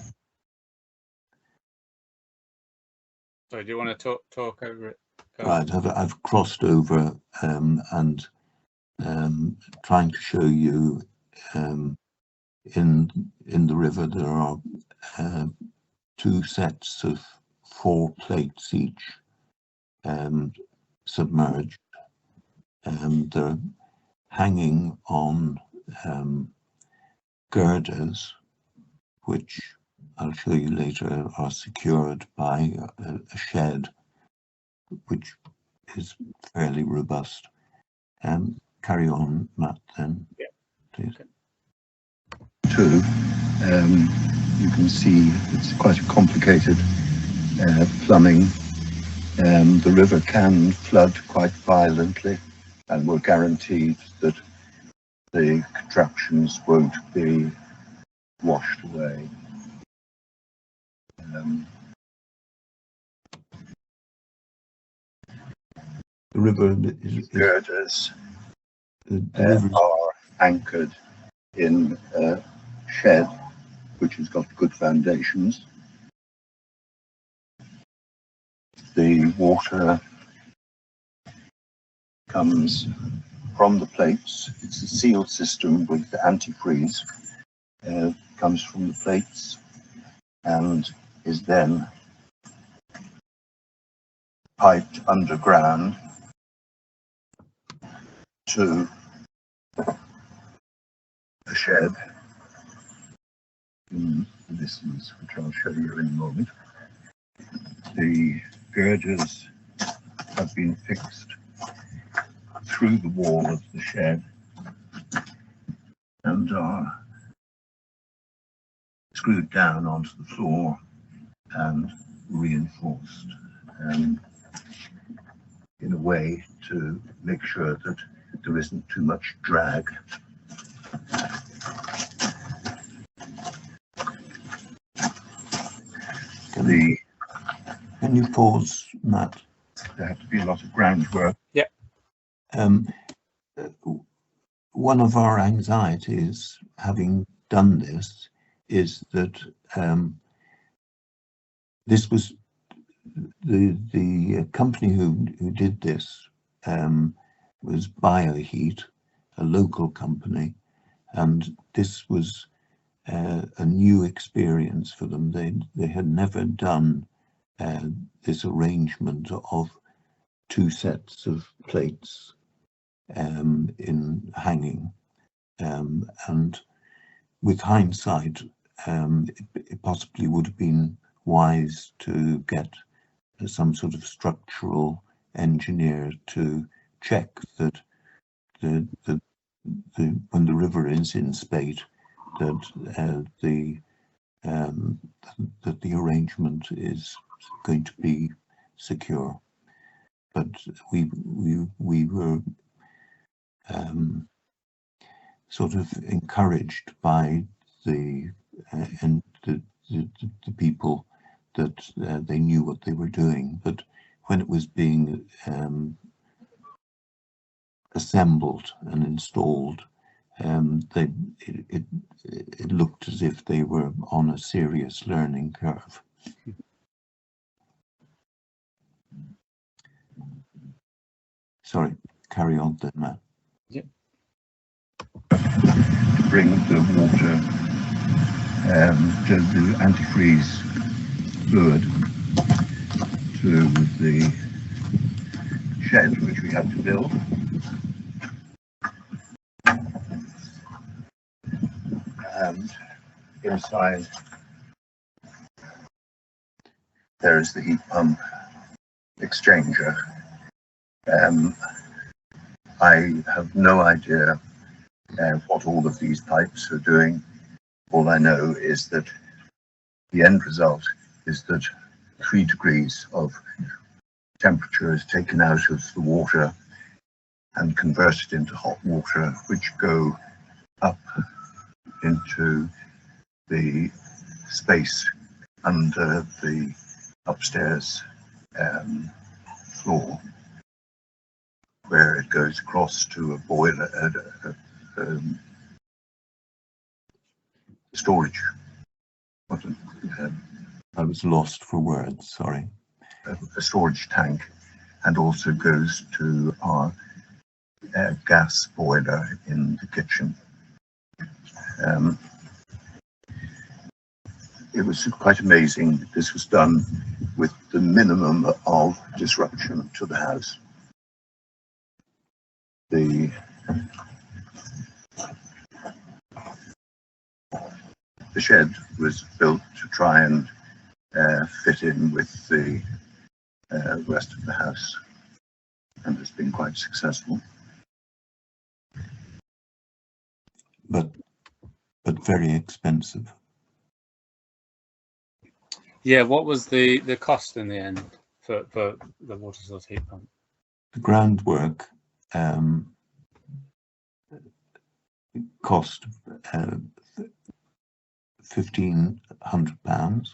So do you want to talk over it? Right, I've crossed over and trying to show you in the river there are 2 sets of 4 plates each submerged. They're hanging on girders, which I'll show you later are secured by a shed, which is fairly robust. Carry on, Matt, then, please. Okay. 2, you can see it's quite a complicated plumbing. The river can flood quite violently, and we're guaranteed that the contraptions won't be washed away. The river is Girders the river are anchored in a shed which has got good foundations. The water comes from the plates. It's a sealed system with antifreeze. Comes from the plates and is then piped underground to a shed in the distance, which I'll show you in a moment. The girders have been fixed through the wall of the shed and are screwed down onto the floor and reinforced in a way to make sure that there isn't too much drag. Can you pause, Matt? There had to be a lot of groundwork. Yeah. One of our anxieties, having done this, is that this was the company who did this was BioHeat, a local company, and this was a new experience for them. They had never done this arrangement of 2 sets of plates in hanging, and with hindsight, it possibly would have been wise to get some sort of structural engineer to check that when the river is in spate, that the arrangement is going to be secure. But we were sort of encouraged by the people that they knew what they were doing. But when it was being assembled and installed, it looked as if they were on a serious learning curve. Sorry, carry on then, Matt. Yeah. To bring the water, the antifreeze fluid to the shed which we had to build. And inside there is the heat pump exchanger. I have no idea what all of these pipes are doing. All I know is that the end result is that 3 degrees of temperature is taken out of the water and converted into hot water, which go up into the space under the upstairs floor, where it goes across to a boiler, storage. I was lost for words, sorry. A storage tank, and also goes to our gas boiler in the kitchen. It was quite amazing that this was done with the minimum of disruption to the house. The shed was built to try and fit in with the rest of the house, and has been quite successful. But very expensive. Yeah, what was the cost in the end for the water source heat pump? The groundwork cost £1,500,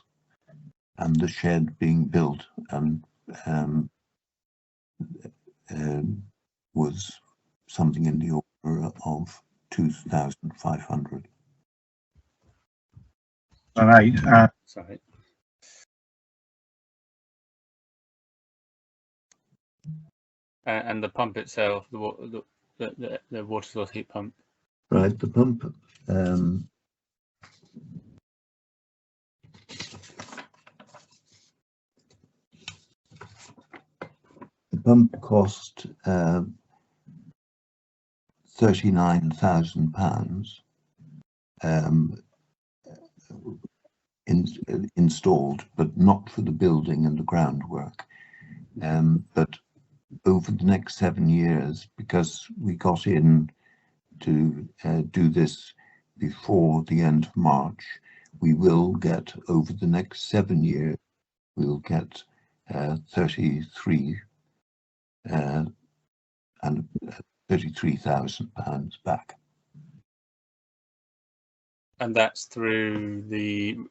and the shed being built was something in the order of 2,500. All right. Sorry. And the pump itself, the water source heat pump. Right, the pump. The pump cost £39,000 installed, but not for the building and the groundwork. But over the next 7 years, because we got in to do this before the end of March, we will get, over the next 7 years, we'll get 33,000 pounds back. And that's through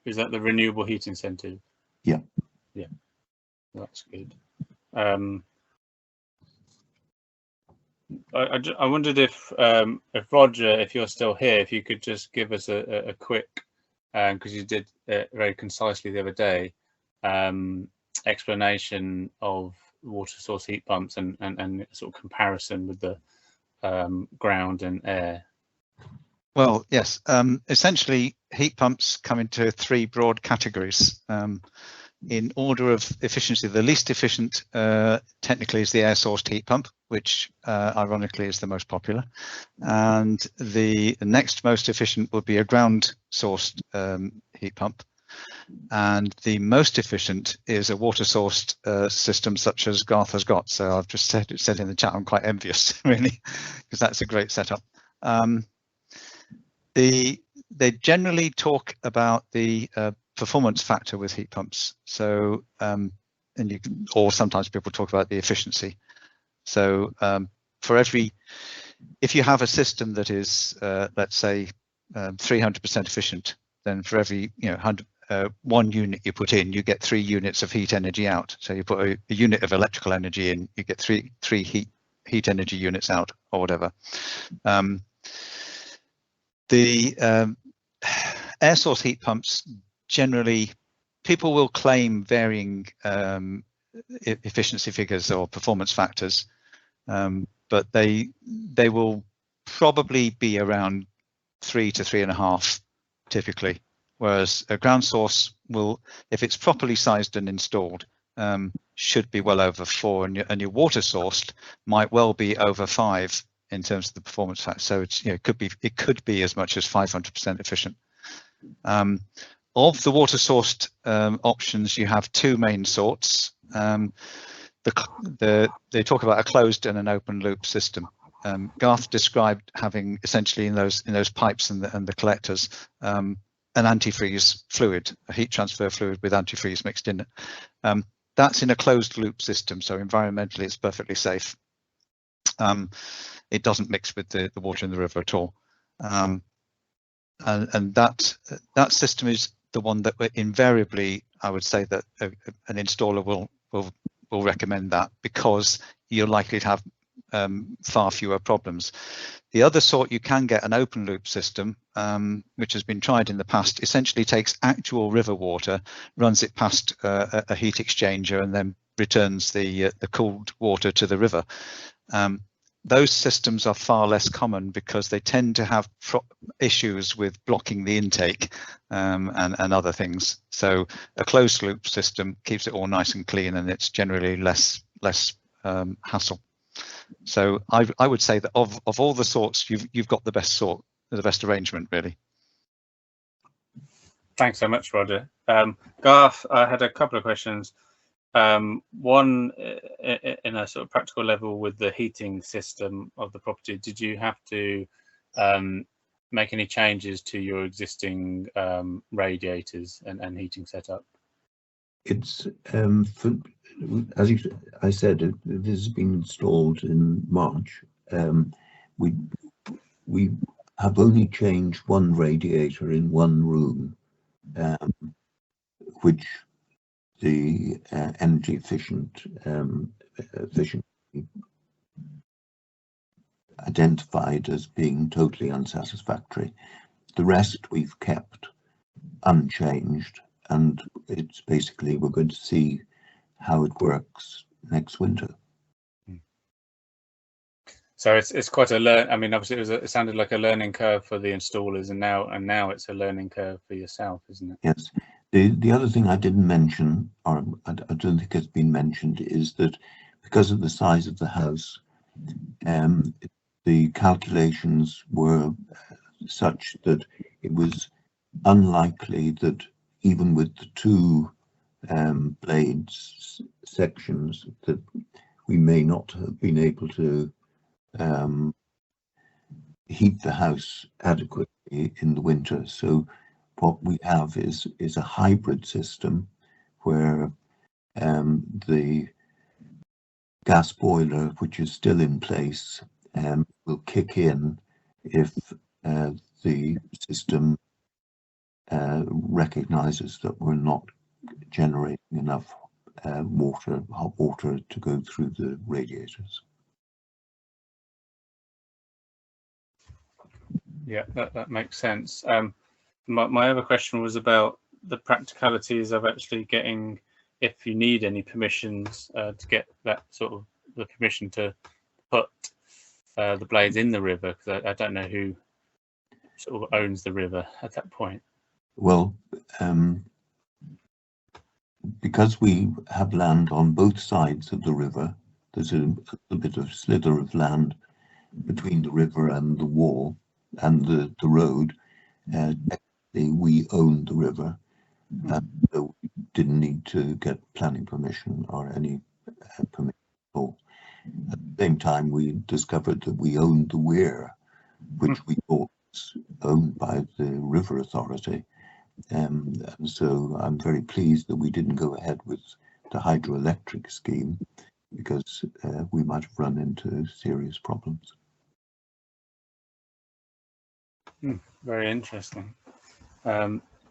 is that the renewable heat incentive? Yeah. Yeah, that's good. I wondered if Roger, if you're still here, if you could just give us a quick, because you did very concisely the other day, explanation of water source heat pumps and sort of comparison with the ground and air. Well, yes. Essentially, heat pumps come into 3 broad categories. In order of efficiency, the least efficient technically is the air-sourced heat pump, which ironically is the most popular. And the next most efficient would be a ground-sourced heat pump. And the most efficient is a water-sourced system such as Garth has got. So I've just said in the chat, I'm quite envious, really, because that's a great setup. They generally talk about the performance factor with heat pumps. So, or sometimes people talk about the efficiency. So if you have a system that is, let's say, 300% efficient, then for every 1 unit you put in, you get 3 units of heat energy out. So you put a unit of electrical energy in, you get three heat energy units out, or whatever. The air source heat pumps, generally, people will claim varying efficiency figures or performance factors, but they will probably be around 3 to 3.5 typically, whereas a ground source will, if it's properly sized and installed, should be well over 4, and your water sourced might well be over 5 in terms of the performance factor. So it's, it could be as much as 500% efficient. Of the water sourced options, you have 2 main sorts. They talk about a closed and an open loop system. Garth described having essentially in those pipes and the collectors an antifreeze fluid, a heat transfer fluid with antifreeze mixed in it. That's in a closed loop system, so environmentally it's perfectly safe. It doesn't mix with the water in the river at all. And that system is the one that invariably I would say that an installer will recommend that, because you're likely to have far fewer problems. The other sort, you can get an open loop system, which has been tried in the past, essentially takes actual river water, runs it past a heat exchanger, and then returns the cooled water to the river. Those systems are far less common because they tend to have issues with blocking the intake and other things. So a closed loop system keeps it all nice and clean, and it's generally less hassle. So I would say that of all the sorts, you've got the best sort, the best arrangement, really. Thanks so much, Roger. Garth, I had a couple of questions. One, in a sort of practical level with the heating system of the property, did you have to make any changes to your existing radiators and heating setup? It's as I said, this has been installed in March. We have only changed one radiator in one room, which the energy efficiency identified as being totally unsatisfactory. The rest we've kept unchanged, and it's basically, we're going to see how it works next winter. So it's quite a learn. I mean, obviously it sounded like a learning curve for the installers, and now it's a learning curve for yourself, isn't it? Yes. The other thing I didn't mention, or I don't think it's been mentioned, is that because of the size of the house, the calculations were such that it was unlikely that even with the two blades sections, that we may not have been able to heat the house adequately in the winter. So what we have is a hybrid system where the gas boiler, which is still in place, will kick in if the system recognizes that we're not generating enough hot water to go through the radiators. Yeah, that makes sense. My other question was about the practicalities of actually getting, if you need any permissions to get that sort of the permission to put the blades in the river, because I don't know who sort of owns the river at that point. Well, because we have land on both sides of the river, there's a bit of slither of land between the river and the wall and the road. We own the river, so we didn't need to get planning permission or any permission at all. At the same time, we discovered that we owned the weir, which we thought was owned by the river authority. And so I'm very pleased that we didn't go ahead with the hydroelectric scheme, because we might have run into serious problems. Very interesting.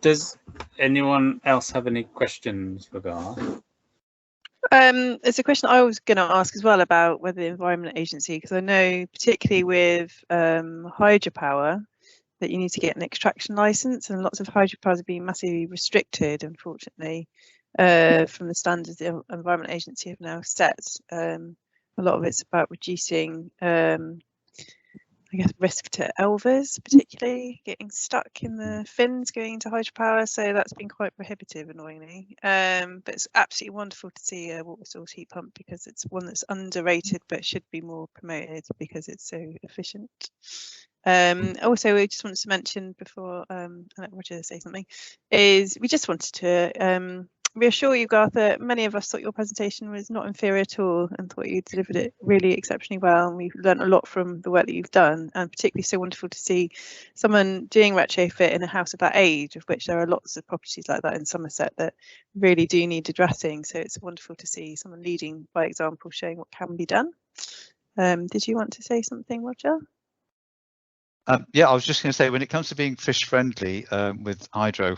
Does anyone else have any questions for Garth? It's a question I was going to ask as well about whether the Environment Agency, because I know particularly with hydropower that you need to get an extraction license, and lots of hydropowers are being massively restricted, unfortunately, from the standards the Environment Agency have now set. A lot of it's about reducing I guess risk to elvers, particularly getting stuck in the fins going into hydropower, so that's been quite prohibitive, annoyingly. But it's absolutely wonderful to see a water source heat pump, because it's one that's underrated but should be more promoted because it's so efficient. Also, we just wanted to mention before I let Roger say something, is we just wanted to reassure you, Garth, that many of us thought your presentation was not inferior at all and thought you delivered it really exceptionally well. And we've learned a lot from the work that you've done, and particularly so wonderful to see someone doing retrofit in a house of that age, of which there are lots of properties like that in Somerset that really do need addressing. So it's wonderful to see someone leading by example, showing what can be done. Did you want to say something, Roger? Yeah, I was just going to say, when it comes to being fish friendly with hydro,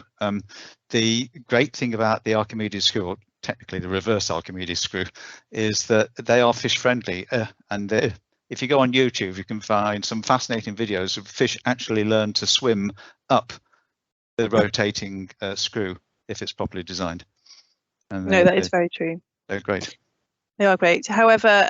the great thing about the Archimedes screw, or technically the reverse Archimedes screw, is that they are fish friendly. And if you go on YouTube, you can find some fascinating videos of fish actually learn to swim up the rotating screw if it's properly designed. And no, that is very true. They're great. They are great. However,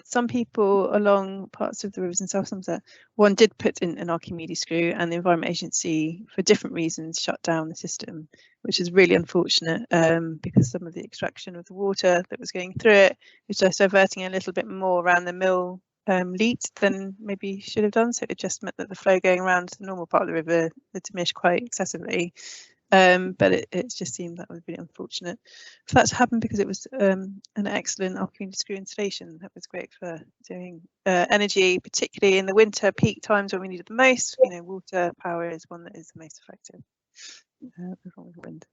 some people along parts of the rivers in South Somerset, one did put in an Archimedes screw, and the Environment Agency, for different reasons, shut down the system, which is really unfortunate because some of the extraction of the water that was going through it was just diverting a little bit more around the mill leat than maybe should have done. So it just meant that the flow going around the normal part of the river had diminished quite excessively. But it just seemed that was really unfortunate for that to happen, because it was an excellent Archimedes screw installation that was great for doing energy, particularly in the winter peak times when we need it the most. You know, water power is one that is the most effective with wind.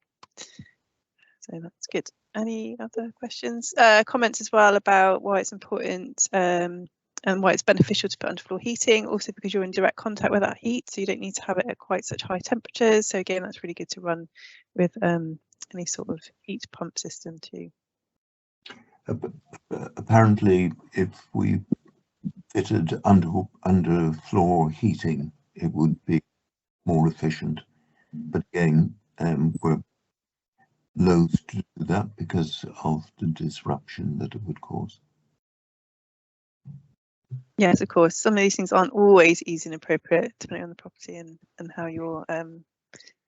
So that's good. Any other questions? Comments as well about why it's important and why it's beneficial to put underfloor heating, also because you're in direct contact with that heat, so you don't need to have it at quite such high temperatures. So again, that's really good to run with any sort of heat pump system too. Apparently, if we fitted underfloor heating, it would be more efficient. But again, we're loath to do that because of the disruption that it would cause. Yes, of course. Some of these things aren't always easy and appropriate depending on the property and how your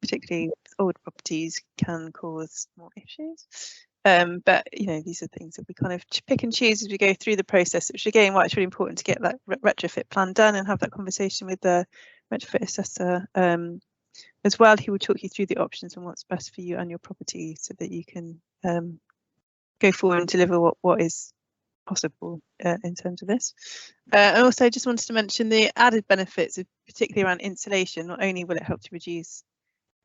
particularly old properties can cause more issues. But you know, these are things that we kind of pick and choose as we go through the process, which again, why it's really important to get that retrofit plan done and have that conversation with the retrofit assessor as well. He will talk you through the options and what's best for you and your property, so that you can go forward and deliver what is possible in terms of this. And also I just wanted to mention the added benefits of, particularly around insulation. Not only will it help to reduce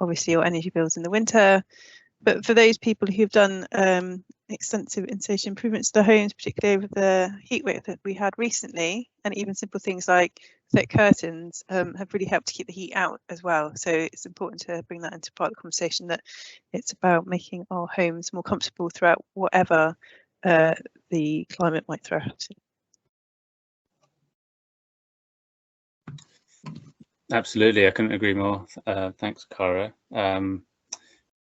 obviously your energy bills in the winter, but for those people who've done extensive insulation improvements to their homes, particularly over the heat wave that we had recently, and even simple things like thick curtains have really helped to keep the heat out as well. So it's important to bring that into part of the conversation, that it's about making our homes more comfortable throughout whatever the climate might throw at it. Absolutely, I couldn't agree more. Thanks, Cara.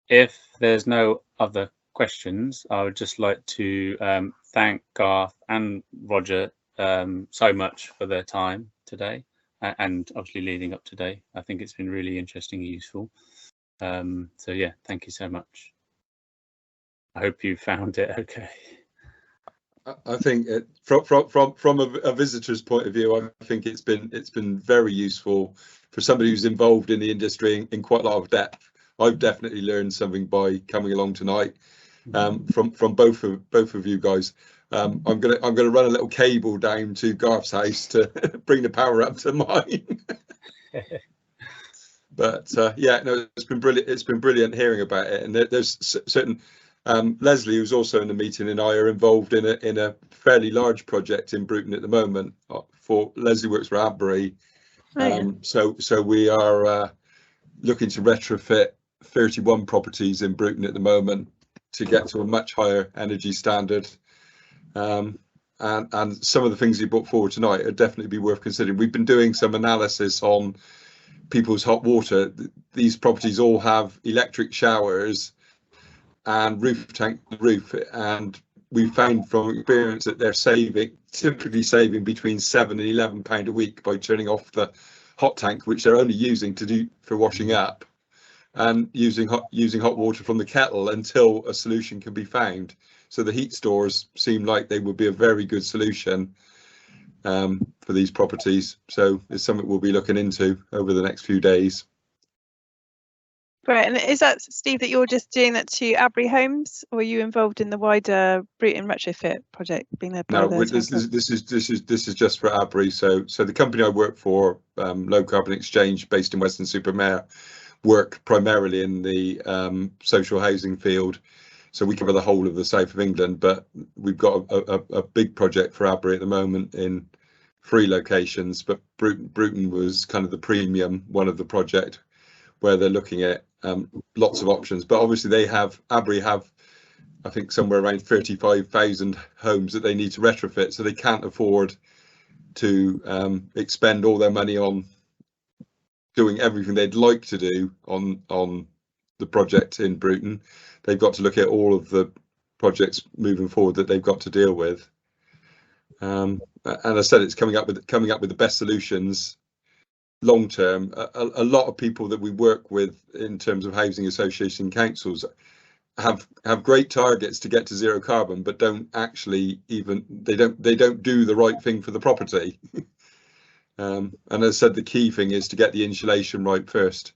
If there's no other questions, I would just like to thank Garth and Roger so much for their time today, and obviously leading up today. I think it's been really interesting and useful. So yeah, thank you so much. I hope you found it okay. I think from a visitor's point of view, I think it's been very useful for somebody who's involved in the industry in quite a lot of depth. I've definitely learned something by coming along tonight from both of you guys. I'm gonna run a little cable down to Garth's house to bring the power up to mine. But yeah, no, it's been brilliant. It's been brilliant hearing about it, and there's certain. Leslie, who's also in the meeting, and I are involved in a fairly large project in Bruton at the moment. Leslie works for Adbury, so we are looking to retrofit 31 properties in Bruton at the moment to get to a much higher energy standard. And some of the things you brought forward tonight would definitely be worth considering. We've been doing some analysis on people's hot water. These properties all have electric showers and roof tank roof, and we found from experience that they're typically saving between £7 and £11 a week by turning off the hot tank, which they're only using for washing up, and using hot water from the kettle until a solution can be found. So the heat stores seem like they would be a very good solution for these properties. So it's something we'll be looking into over the next few days. Great. And is that, Steve, that you're just doing that to Abry Homes, or are you involved in the wider Bruton Retrofit project being led by No, this is just for Abry. So the company I work for, Low Carbon Exchange, based in Weston-super-Mare, work primarily in the social housing field. So we cover the whole of the south of England, but we've got a big project for Abry at the moment in 3 locations. But Bruton was kind of the premium one of the project, where they're looking at lots of options. But obviously Abry have, I think, somewhere around 35,000 homes that they need to retrofit, so they can't afford to expend all their money on doing everything they'd like to do on the project in Bruton. They've got to look at all of the projects moving forward that they've got to deal with. And I said it's coming up with the best solutions long term. A lot of people that we work with in terms of housing association councils have great targets to get to zero carbon, but don't actually they don't do the right thing for the property. And as I said, the key thing is to get the insulation right first.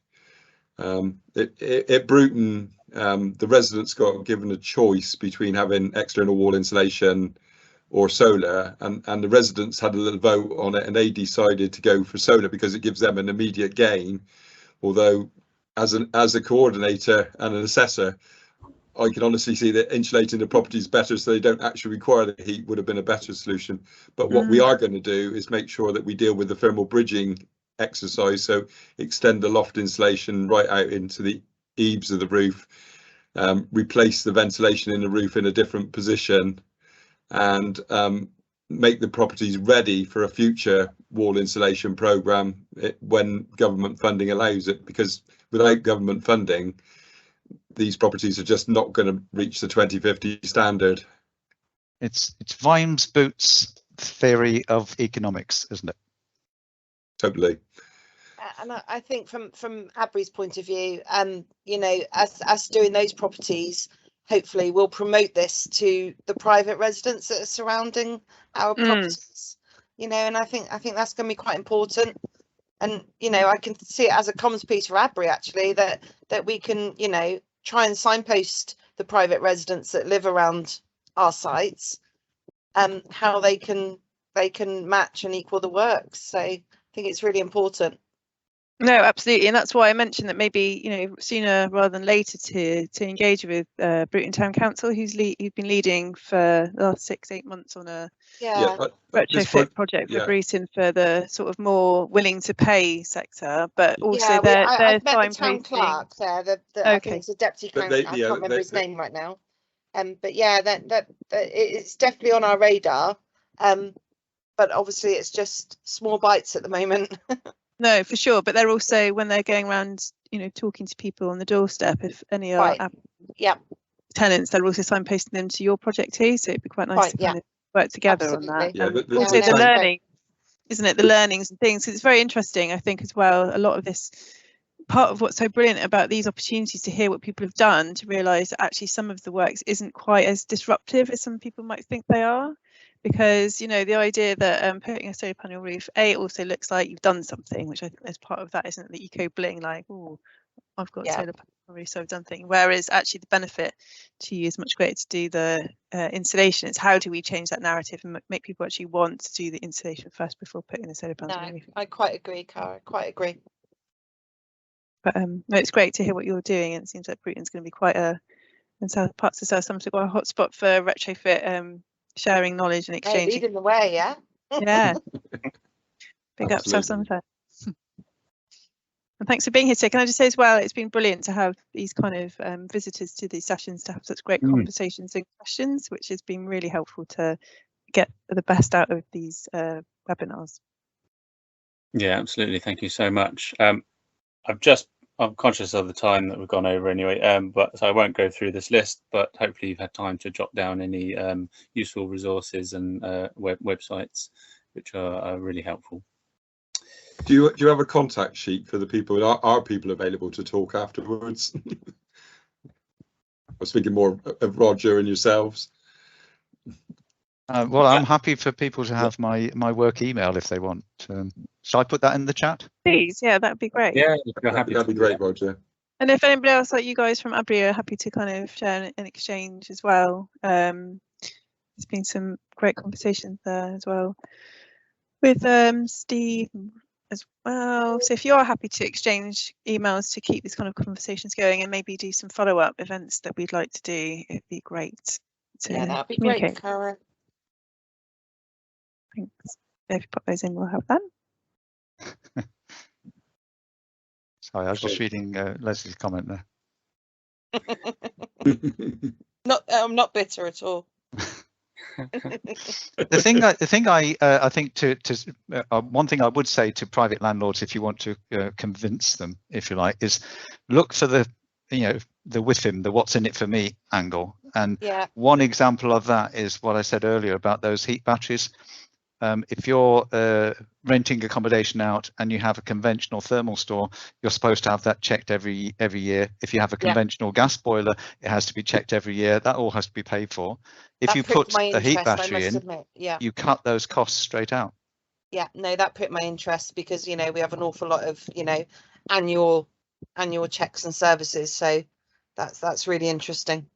At Bruton, the residents got given a choice between having external wall insulation or solar, and the residents had a little vote on it, and they decided to go for solar because it gives them an immediate gain. Although as a coordinator and an assessor, I can honestly see that insulating the property is better, so they don't actually require the heat would have been a better solution. But what we are going to do is make sure that we deal with the thermal bridging exercise, so extend the loft insulation right out into the eaves of the roof, replace the ventilation in the roof in a different position, and make the properties ready for a future wall insulation programme when government funding allows it, because without government funding, these properties are just not going to reach the 2050 standard. It's Vimes Boots' theory of economics, isn't it? Totally. And I think from Abry's point of view, you know, us doing those properties, hopefully we'll promote this to the private residents that are surrounding our properties, you know, and I think that's going to be quite important. And, you know, I can see it as a comms piece for Abry, actually, that we can, you know, try and signpost the private residents that live around our sites, how they can match and equal the work. So I think it's really important. No, absolutely, and that's why I mentioned that maybe, you know, sooner rather than later to engage with Bruton Town Council, who's been leading for the last 6-8 months on a retrofit project for Bruton for the sort of more willing to pay sector, but also they're I've met the town clerk there. I think it's a deputy council. I can't remember his name right now. But yeah, that it's definitely on our radar. But obviously it's just small bites at the moment. No, for sure. But they're also, when they're going around, you know, talking to people on the doorstep, if any are tenants, they're also signposting them to your project too. So it'd be quite nice to kind of work together on that. Yeah, also the learning, isn't it? The learnings and things. It's very interesting, I think, as well. A lot of this, part of what's so brilliant about these opportunities to hear what people have done, to realise that actually some of the works isn't quite as disruptive as some people might think they are. Because, you know, the idea that putting a solar panel roof, it also looks like you've done something, which I think there's part of that, isn't it? The eco bling, like, oh, I've got a solar panel roof, so I've done something. Whereas actually the benefit to you is much greater to do the installation. It's how do we change that narrative and make people actually want to do the installation first before putting the solar panels on the roof. I quite agree, Cara. Quite agree. But no, it's great to hear what you're doing, and it seems like Bruton's going to be quite and parts of South Somerset got a hotspot for retrofit. Sharing knowledge and exchanging. Leading the way, yeah. Big up South Somerset. And thanks for being here today. Can I just say as well, it's been brilliant to have these kind of visitors to these sessions, to have such great conversations and questions, which has been really helpful to get the best out of these webinars. Yeah, absolutely. Thank you so much. I'm conscious of the time that we've gone over anyway, but so I won't go through this list, but hopefully you've had time to jot down any useful resources and websites, which are really helpful. Do you have a contact sheet for the people? Are people available to talk afterwards? I was thinking more of Roger and yourselves. Well, I'm happy for people to have my work email if they want. Shall I put that in the chat? Please, yeah, that'd be great. Yeah, that'd be great, Roger. And if anybody else like you guys from Abri are happy to kind of share and exchange as well, there's been some great conversations there as well with Steve as well. So if you are happy to exchange emails to keep these kind of conversations going and maybe do some follow-up events that we'd like to do, it'd be great to that'd be communicate. great, Cara. Thanks. If you put those in, we'll have them. Sorry, I was just reading Leslie's comment there. I'm not bitter at all. The thing I think one thing I would say to private landlords, if you want to convince them, if you like, is look for the WIFM, the what's in it for me angle. And one example of that is what I said earlier about those heat batteries. If you're renting accommodation out and you have a conventional thermal store, you're supposed to have that checked every year. If you have a conventional gas boiler, it has to be checked every year. That all has to be paid for. If That you put a heat battery in, you cut those costs straight out. Yeah, no, that pricked my interest because we have an awful lot of annual checks and services, so that's really interesting.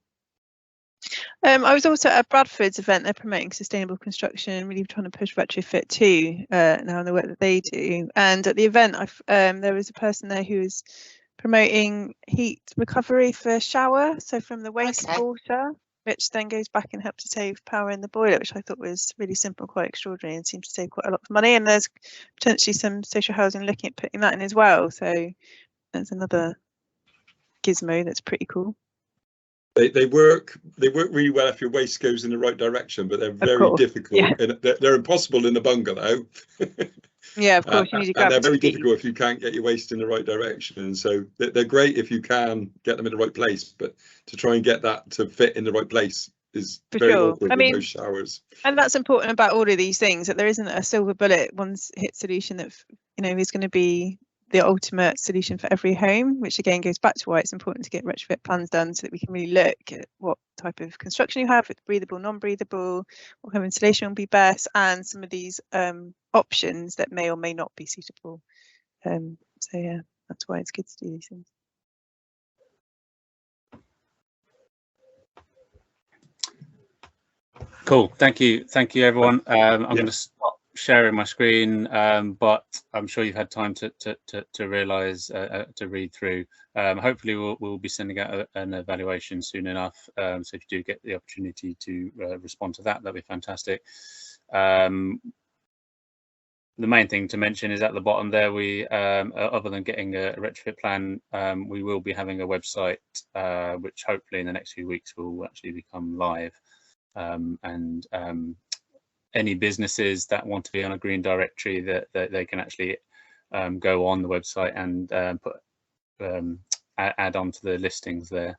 I was also at Bradford's event. They're promoting sustainable construction, really trying to push retrofit too now in the work that they do. And at the event, there was a person there who was promoting heat recovery for shower, so from the wastewater, which then goes back and helps to save power in the boiler, which I thought was really simple, quite extraordinary, and seems to save quite a lot of money. And there's potentially some social housing looking at putting that in as well. So there's another gizmo that's pretty cool. They work really well if your waste goes in the right direction, but they're very difficult. Yeah. And they're impossible in a bungalow. Yeah, of course, you need to and they're very difficult if you can't get your waste in the right direction. And so they're great if you can get them in the right place, but to try and get that to fit in the right place is very awkward with those showers. And that's important about all of these things, that there isn't a silver bullet, one hit solution that is going to be the ultimate solution for every home, which again goes back to why it's important to get retrofit plans done so that we can really look at what type of construction you have, with breathable, non-breathable, what kind of insulation will be best, and some of these options that may or may not be suitable. So yeah, that's why it's good to do these things. Cool, thank you everyone. I'm going to stop sharing my screen, but I'm sure you've had time to realise, to read through. Hopefully we'll be sending out an evaluation soon enough, so if you do get the opportunity to respond to that, that'd be fantastic. The main thing to mention is at the bottom there, we other than getting a retrofit plan, we will be having a website which hopefully in the next few weeks will actually become live, and any businesses that want to be on a green directory, that they can actually go on the website and add on to the listings there,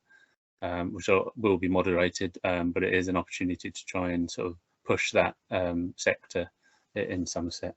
which will be moderated, but it is an opportunity to try and sort of push that sector in Somerset.